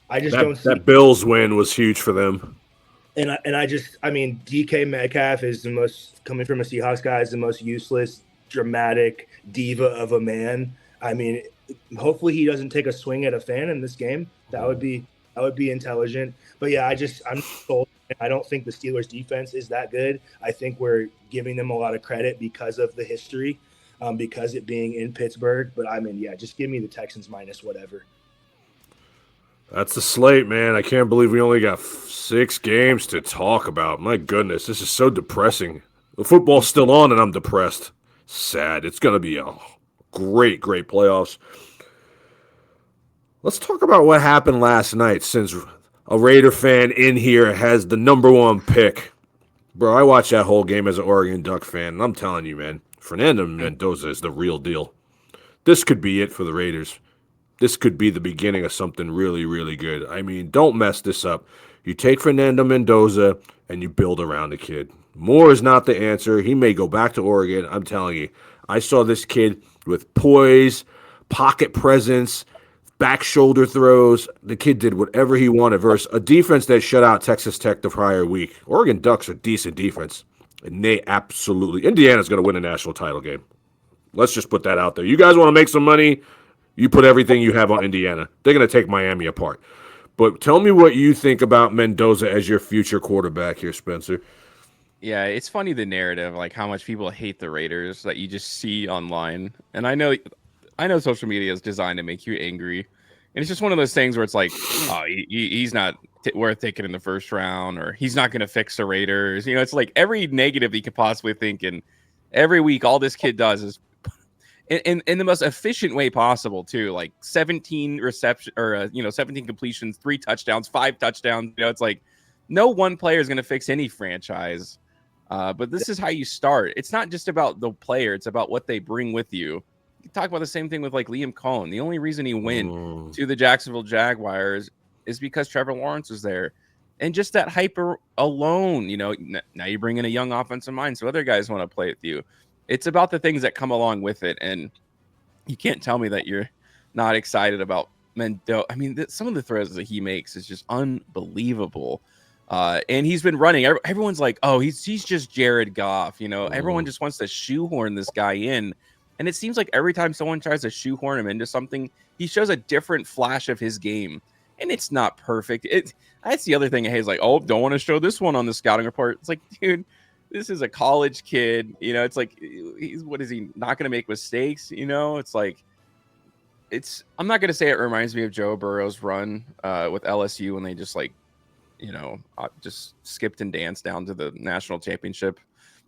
That Bills win was huge for them. And DK Metcalf is the most, coming from a Seahawks guy, is the most useless, dramatic diva of a man. I mean, hopefully he doesn't take a swing at a fan in this game. That would be intelligent. But yeah, I'm sold. I don't think the Steelers defense is that good. I think we're giving them a lot of credit because of the history, because it being in Pittsburgh. But just give me the Texans minus whatever. That's the slate, man. I can't believe we only got 6 games to talk about. My goodness, this is so depressing. The football's still on, and I'm depressed. Sad. It's going to be a great playoffs. Let's talk about what happened last night, since a Raider fan in here has the #1 pick. Bro, I watched that whole game as an Oregon Duck fan, and I'm telling you, man, Fernando Mendoza is the real deal. This could be it for the Raiders. This could be the beginning of something really, really good. I mean, don't mess this up. You take Fernando Mendoza and you build around the kid. Moore is not the answer. He may go back to Oregon. I'm telling you. I saw this kid with poise, pocket presence, back shoulder throws. The kid did whatever he wanted versus a defense that shut out Texas Tech the prior week. Oregon Ducks are decent defense. And they absolutely – Indiana's going to win a national title game. Let's just put that out there. You guys want to make some money? You put everything you have on Indiana. They're going to take Miami apart. But tell me what you think about Mendoza as your future quarterback here, Spencer. Yeah, it's funny the narrative, like how much people hate the Raiders that you just see online. And I know social media is designed to make you angry. And it's just one of those things where it's like, oh, he's not worth taking in the first round, or he's not going to fix the Raiders. You know, it's like every negative you could possibly think. And every week, all this kid does is in the most efficient way possible, too. Like 17 reception or 17 completions, 3 touchdowns, 5 touchdowns. You know, it's like no one player is going to fix any franchise. But this is how you start. It's not just about the player. It's about what they bring with you. You talk about the same thing with like Liam Cohen. The only reason he went to the Jacksonville Jaguars is because Trevor Lawrence was there. And just that hype alone, you know, now you bring in a young offensive mind, so other guys want to play with you. It's about the things that come along with it. And you can't tell me that you're not excited about Mendoza. I mean, some of the throws that he makes is just unbelievable. And he's been running. Everyone's like, oh, he's just Jared Goff. You know, everyone just wants to shoehorn this guy in. And it seems like every time someone tries to shoehorn him into something, he shows a different flash of his game. And it's not perfect. That's the other thing. Hey, like, oh, don't want to show this one on the scouting report. It's like, dude, this is a college kid. You know, it's like, what is he not going to make mistakes? You know, it's like, I'm not going to say it reminds me of Joe Burrow's run with LSU when they just like, you know, just skipped and danced down to the national championship.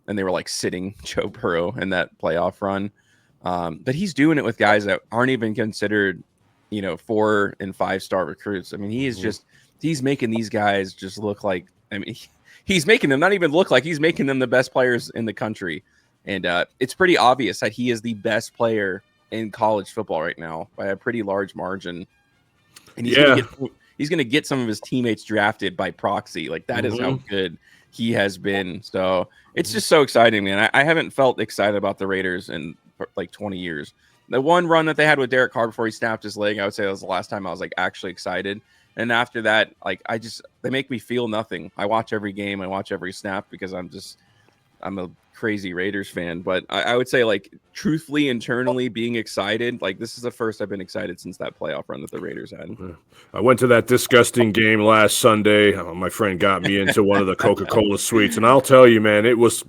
And they were like sitting Joe Burrow in that playoff run. But he's doing it with guys that aren't even considered, you know, 4- and 5-star recruits. I mean, he is he's making these guys just look like, I mean, he's making them not even look like, he's making them the best players in the country. And it's pretty obvious that he is the best player in college football right now by a pretty large margin. And he's going to get some of his teammates drafted by proxy. Like that is how good he has been. So it's just so exciting, man. I haven't felt excited about the Raiders in like 20 years. The one run that they had with Derek Carr before he snapped his leg, I would say that was the last time I was like actually excited. And after that, like they make me feel nothing. I watch every game, I watch every snap because I'm a crazy Raiders fan. But I would say, like, truthfully, internally being excited, like this is the first I've been excited since that playoff run that the Raiders had. I went to that disgusting game last Sunday. My friend got me into one of the Coca-Cola suites, and I'll tell you, man, it was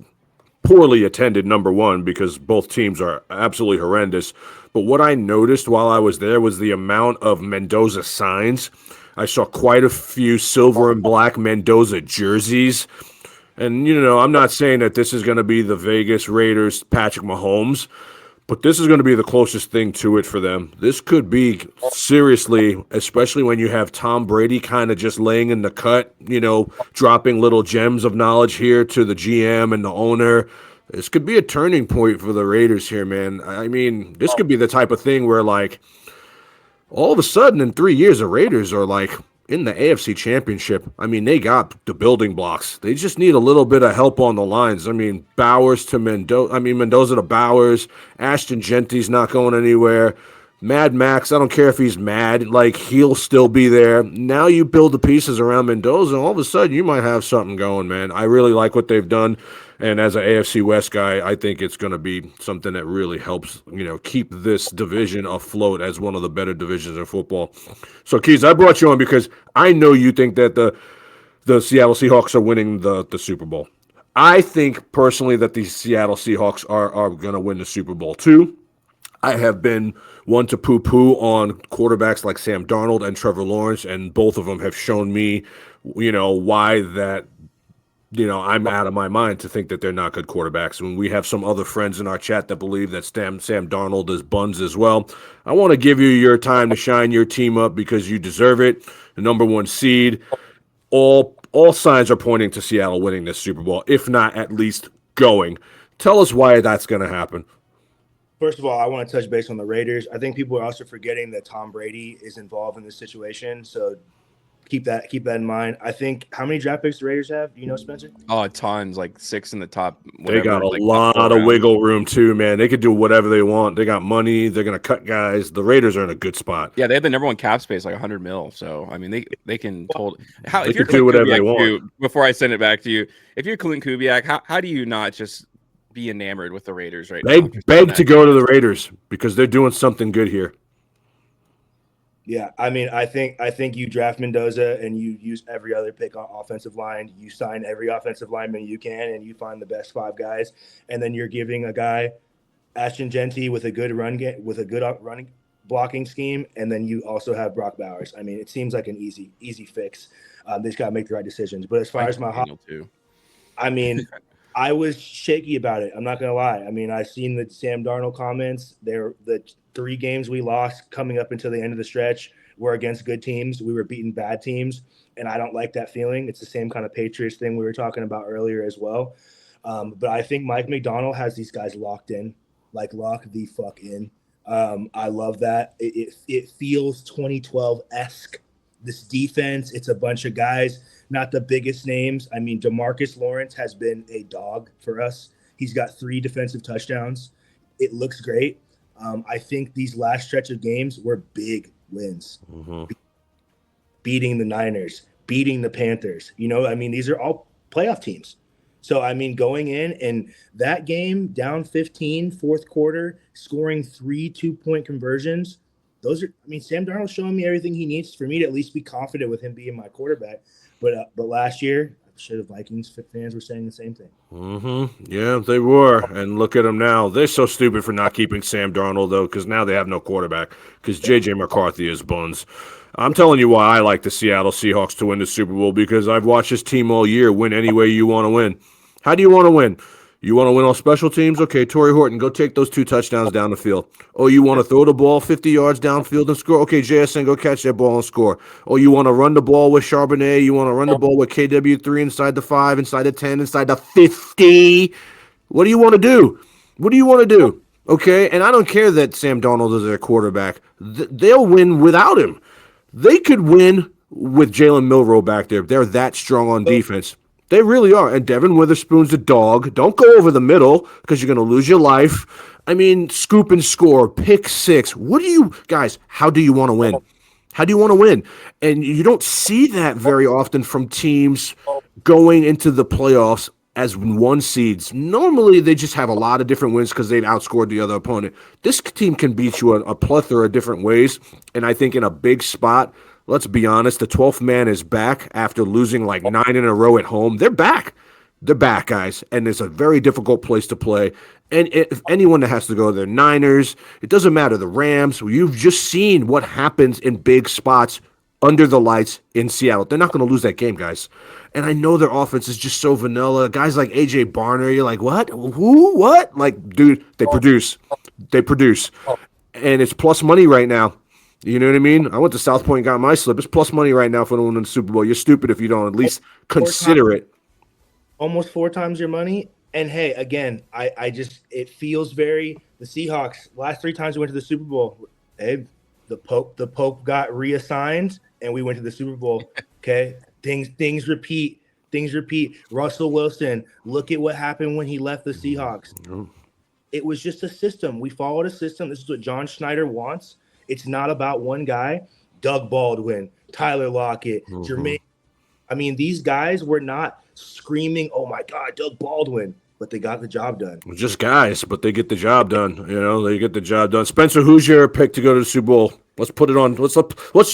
poorly attended, number one, because both teams are absolutely horrendous. But what I noticed while I was there was the amount of Mendoza signs. I saw quite a few silver and black Mendoza jerseys. And, you know, I'm not saying that this is going to be the Vegas Raiders Patrick Mahomes, but this is going to be the closest thing to it for them. This could be, seriously, especially when you have Tom Brady kind of just laying in the cut, you know, dropping little gems of knowledge here to the GM and the owner. This could be a turning point for the Raiders here, man. I mean, this could be the type of thing where, like, all of a sudden in 3 years, the Raiders are, like, in the AFC Championship. I mean, they got the building blocks. They just need a little bit of help on the lines. I mean, Mendoza to Bowers. Ashton Genty's not going anywhere. Mad Max, I don't care if he's mad. Like, he'll still be there. Now you build the pieces around Mendoza, and all of a sudden you might have something going, man. I really like what they've done. And as an AFC West guy, I think it's going to be something that really helps, you know, keep this division afloat as one of the better divisions in football. So, Keys, I brought you on because I know you think that the Seattle Seahawks are winning the Super Bowl. I think personally that the Seattle Seahawks are going to win the Super Bowl too. I have been one to poo-poo on quarterbacks like Sam Darnold and Trevor Lawrence, and both of them have shown me, you know, why that, you know, I'm out of my mind to think that they're not good quarterbacks. When we have some other friends in our chat that believe that Sam Darnold is buns as well, I want to give you your time to shine your team up because you deserve it. The number 1 seed. All signs are pointing to Seattle winning this Super Bowl, if not at least going. Tell us why that's going to happen. First of all, I want to touch base on the Raiders. I think people are also forgetting that Tom Brady is involved in this situation. So keep that in mind. I think how many draft picks the Raiders have? Do you know, Spencer? Oh, tons, like 6 in the top. They got a like lot top 4 of rounds. wiggle room too, man. They could do whatever they want. They got money. They're going to cut guys. The Raiders are in a good spot. Yeah, they have the number 1 cap space, like 100 mil. So I mean, they can hold. How They if you're could do Clint whatever they Kubiak, want. too, before I send it back to you, if you're Clint Kubiak, how do you not just be enamored with the Raiders right They now? beg to go to the Raiders because they're doing something good here. Yeah, I mean, I think you draft Mendoza and you use every other pick on offensive line. You sign every offensive lineman you can, and you find the best 5 guys, and then you're giving a guy Ashton Genty with a good running blocking scheme, and then you also have Brock Bowers. I mean, it seems like an easy fix. They just got to make the right decisions. But as far as my too. I mean, I was shaky about it. I'm not going to lie. I mean, I've seen the Sam Darnold comments. The 3 games we lost coming up until the end of the stretch were against good teams. We were beating bad teams, and I don't like that feeling. It's the same kind of Patriots thing we were talking about earlier as well. But I think Mike McDonald has these guys locked in, like lock the fuck in. I love that. It feels 2012-esque. This defense, it's a bunch of guys, not the biggest names. I mean, DeMarcus Lawrence has been a dog for us. He's got 3 defensive touchdowns. It looks great. I think these last stretch of games were big wins. Mm-hmm. Beating the Niners, beating the Panthers. You know, I mean, these are all playoff teams. So, I mean, going in and that game down 15, fourth quarter, scoring 3 2-point conversions. Those are, I mean, Sam Darnold's showing me everything he needs for me to at least be confident with him being my quarterback. But last year, I'm sure the Vikings fans were saying the same thing. Mm-hmm. Yeah, they were. And look at them now. They're so stupid for not keeping Sam Darnold, though, because now they have no quarterback because J.J. McCarthy is buns. I'm telling you why I like the Seattle Seahawks to win the Super Bowl, because I've watched this team all year win any way you want to win. How do you want to win? You want to win on special teams? Okay, Torrey Horton, go take those 2 touchdowns down the field. Oh, you want to throw the ball 50 yards downfield and score? Okay, JSN, go catch that ball and score. Oh, you want to run the ball with Charbonnet? You want to run the ball with KW3 inside the 5, inside the 10, inside the 50? What do you want to do? What do you want to do? Okay, and I don't care that Sam Darnold is their quarterback. They'll win without him. They could win with Jalen Milroe back there. They're that strong on defense. They really are. And Devin Witherspoon's a dog. Don't go over the middle because you're going to lose your life. I mean, scoop and score, pick 6. What do you guys, how do you want to win? How do you want to win? And you don't see that very often from teams going into the playoffs as 1 seeds. Normally, they just have a lot of different wins because they've outscored the other opponent. This team can beat you a plethora of different ways. And I think in a big spot, let's be honest, the 12th man is back after losing like 9 in a row at home. They're back. They're back, guys. And it's a very difficult place to play. And if anyone that has to go there, Niners, it doesn't matter. The Rams, you've just seen what happens in big spots under the lights in Seattle. They're not going to lose that game, guys. And I know their offense is just so vanilla. Guys like A.J. Barner, you're like, what? Who? What? Like, dude, they produce. They produce. And it's plus money right now. You know what I mean? I went to South Point and got my slip. It's plus money right now for the one in the Super Bowl. You're stupid if you don't at least consider it. Almost 4 times your money. And hey, again, I just, it feels very, the Seahawks, last 3 times we went to the Super Bowl, hey, the Pope got reassigned and we went to the Super Bowl. Okay. Things repeat. Russell Wilson, look at what happened when he left the Seahawks. It was just a system. We followed a system. This is what John Schneider wants. It's not about one guy. Doug Baldwin, Tyler Lockett, Jermaine. I mean, these guys were not screaming, oh my God, Doug Baldwin, but they got the job done. Just guys, but they get the job done. You know, they get the job done. Spencer, who's your pick to go to the Super Bowl? Let's put it on. What's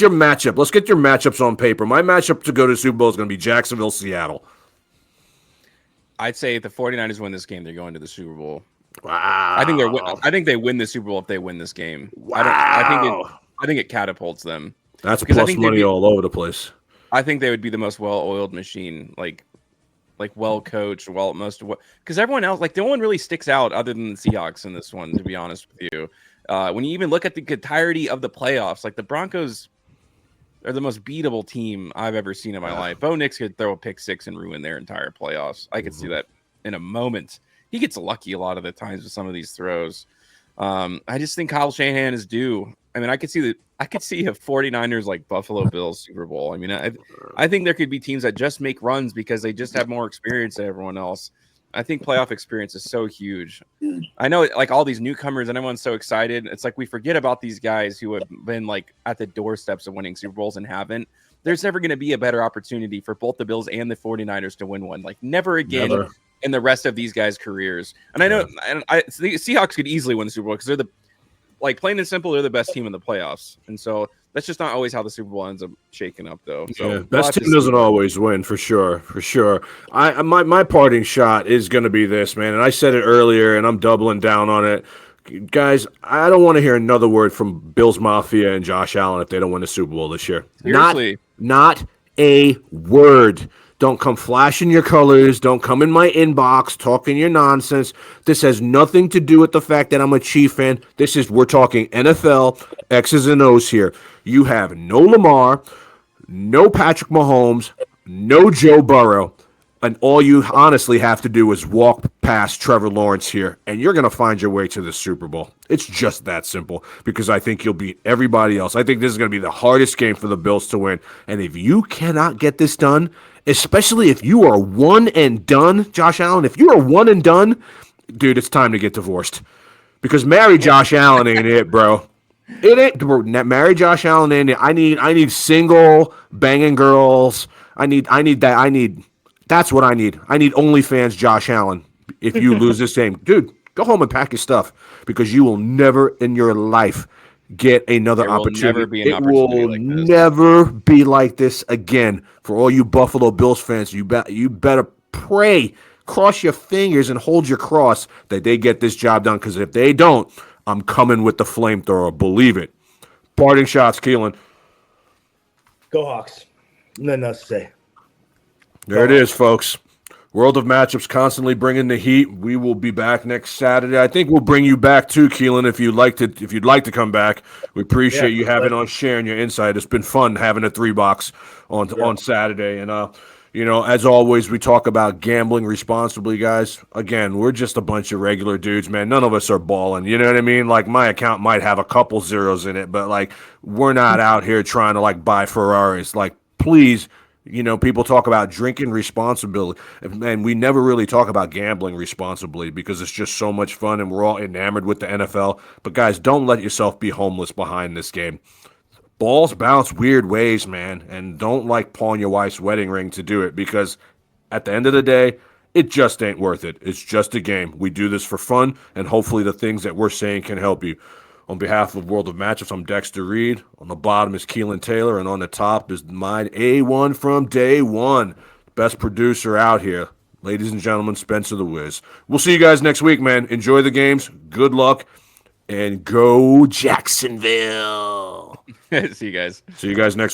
your matchup? Let's get your matchups on paper. My matchup to go to the Super Bowl is going to be Jacksonville, Seattle. I'd say if the 49ers win this game, they're going to the Super Bowl. Wow. I think they win the Super Bowl if they win this game. Wow. I think it catapults them. That's plus money all over the place. I think they would be the most well-oiled machine, like well-coached, because everyone else, like no one really sticks out other than the Seahawks in this one, to be honest with you. When you even look at the entirety of the playoffs, like the Broncos are the most beatable team I've ever seen in my life. Bo Nix could throw a pick 6 and ruin their entire playoffs. I could see that in a moment. he gets lucky a lot of the times with some of these throws. I just think Kyle Shanahan is due. I mean, I could see a 49ers like Buffalo Bills Super Bowl. I mean, I think there could be teams that just make runs because they just have more experience than everyone else. I think playoff experience is so huge. I know like all these newcomers and everyone's so excited. It's like we forget about these guys who have been like at the doorsteps of winning Super Bowls and haven't. There's never going to be a better opportunity for both the Bills and the 49ers to win one. Like never again in the rest of these guys' careers. And I know the Seahawks could easily win the Super Bowl because they're plain and simple, they're the best team in the playoffs. And so that's just not always how the Super Bowl ends up shaking up, though. So best team doesn't always win, for sure. My parting shot is going to be this, man. And I said it earlier, and I'm doubling down on it. Guys, I don't want to hear another word from Bills Mafia and Josh Allen if they don't win the Super Bowl this year. Seriously. Not a word. Don't come flashing your colors. Don't come in my inbox talking your nonsense. This has nothing to do with the fact that I'm a Chief fan. We're talking NFL, X's and O's here. You have no Lamar, no Patrick Mahomes, no Joe Burrow, and all you honestly have to do is walk past Trevor Lawrence here, and you're going to find your way to the Super Bowl. It's just that simple because I think you'll beat everybody else. I think this is going to be the hardest game for the Bills to win, and if you cannot get this done, especially if you are one and done, Josh Allen, if you are one and done, dude, it's time to get divorced because marry Josh Allen ain't it, bro. It ain't. Marry Josh Allen ain't it. I need single banging girls. I need that. That's what I need. I need OnlyFans Josh Allen. If you lose this game, dude, go home and pack your stuff because you will never in your life get another opportunity. It will never be like this again. For all you Buffalo Bills fans, you better pray, cross your fingers, and hold your cross that they get this job done. Because if they don't, I'm coming with the flamethrower. Believe it. Parting shots, Kelan. Go Hawks. Nothing else to say. There it is, folks. World of Matchups constantly bringing the heat. We will be back next Saturday. I think we'll bring you back too, Kelan, if you'd like to come back. We appreciate you having on sharing your insight. It's been fun having a 3-box on Saturday. And as always, we talk about gambling responsibly, guys. Again, we're just a bunch of regular dudes, man. None of us are balling. You know what I mean? Like my account might have a couple zeros in it, but like we're not out here trying to like buy Ferraris. Like, please. People talk about drinking responsibly, and we never really talk about gambling responsibly because it's just so much fun, and we're all enamored with the NFL. But, guys, don't let yourself be homeless behind this game. Balls bounce weird ways, man, and don't pawn your wife's wedding ring to do it because at the end of the day, it just ain't worth it. It's just a game. We do this for fun, and hopefully the things that we're saying can help you. On behalf of World of Matchups, I'm Dexter Reid. On the bottom is Kelan Taylor, and on the top is mine, A1 from day one. Best producer out here. Ladies and gentlemen, Spencer the Wiz. We'll see you guys next week, man. Enjoy the games. Good luck. And go Jacksonville. See you guys. See you guys next week.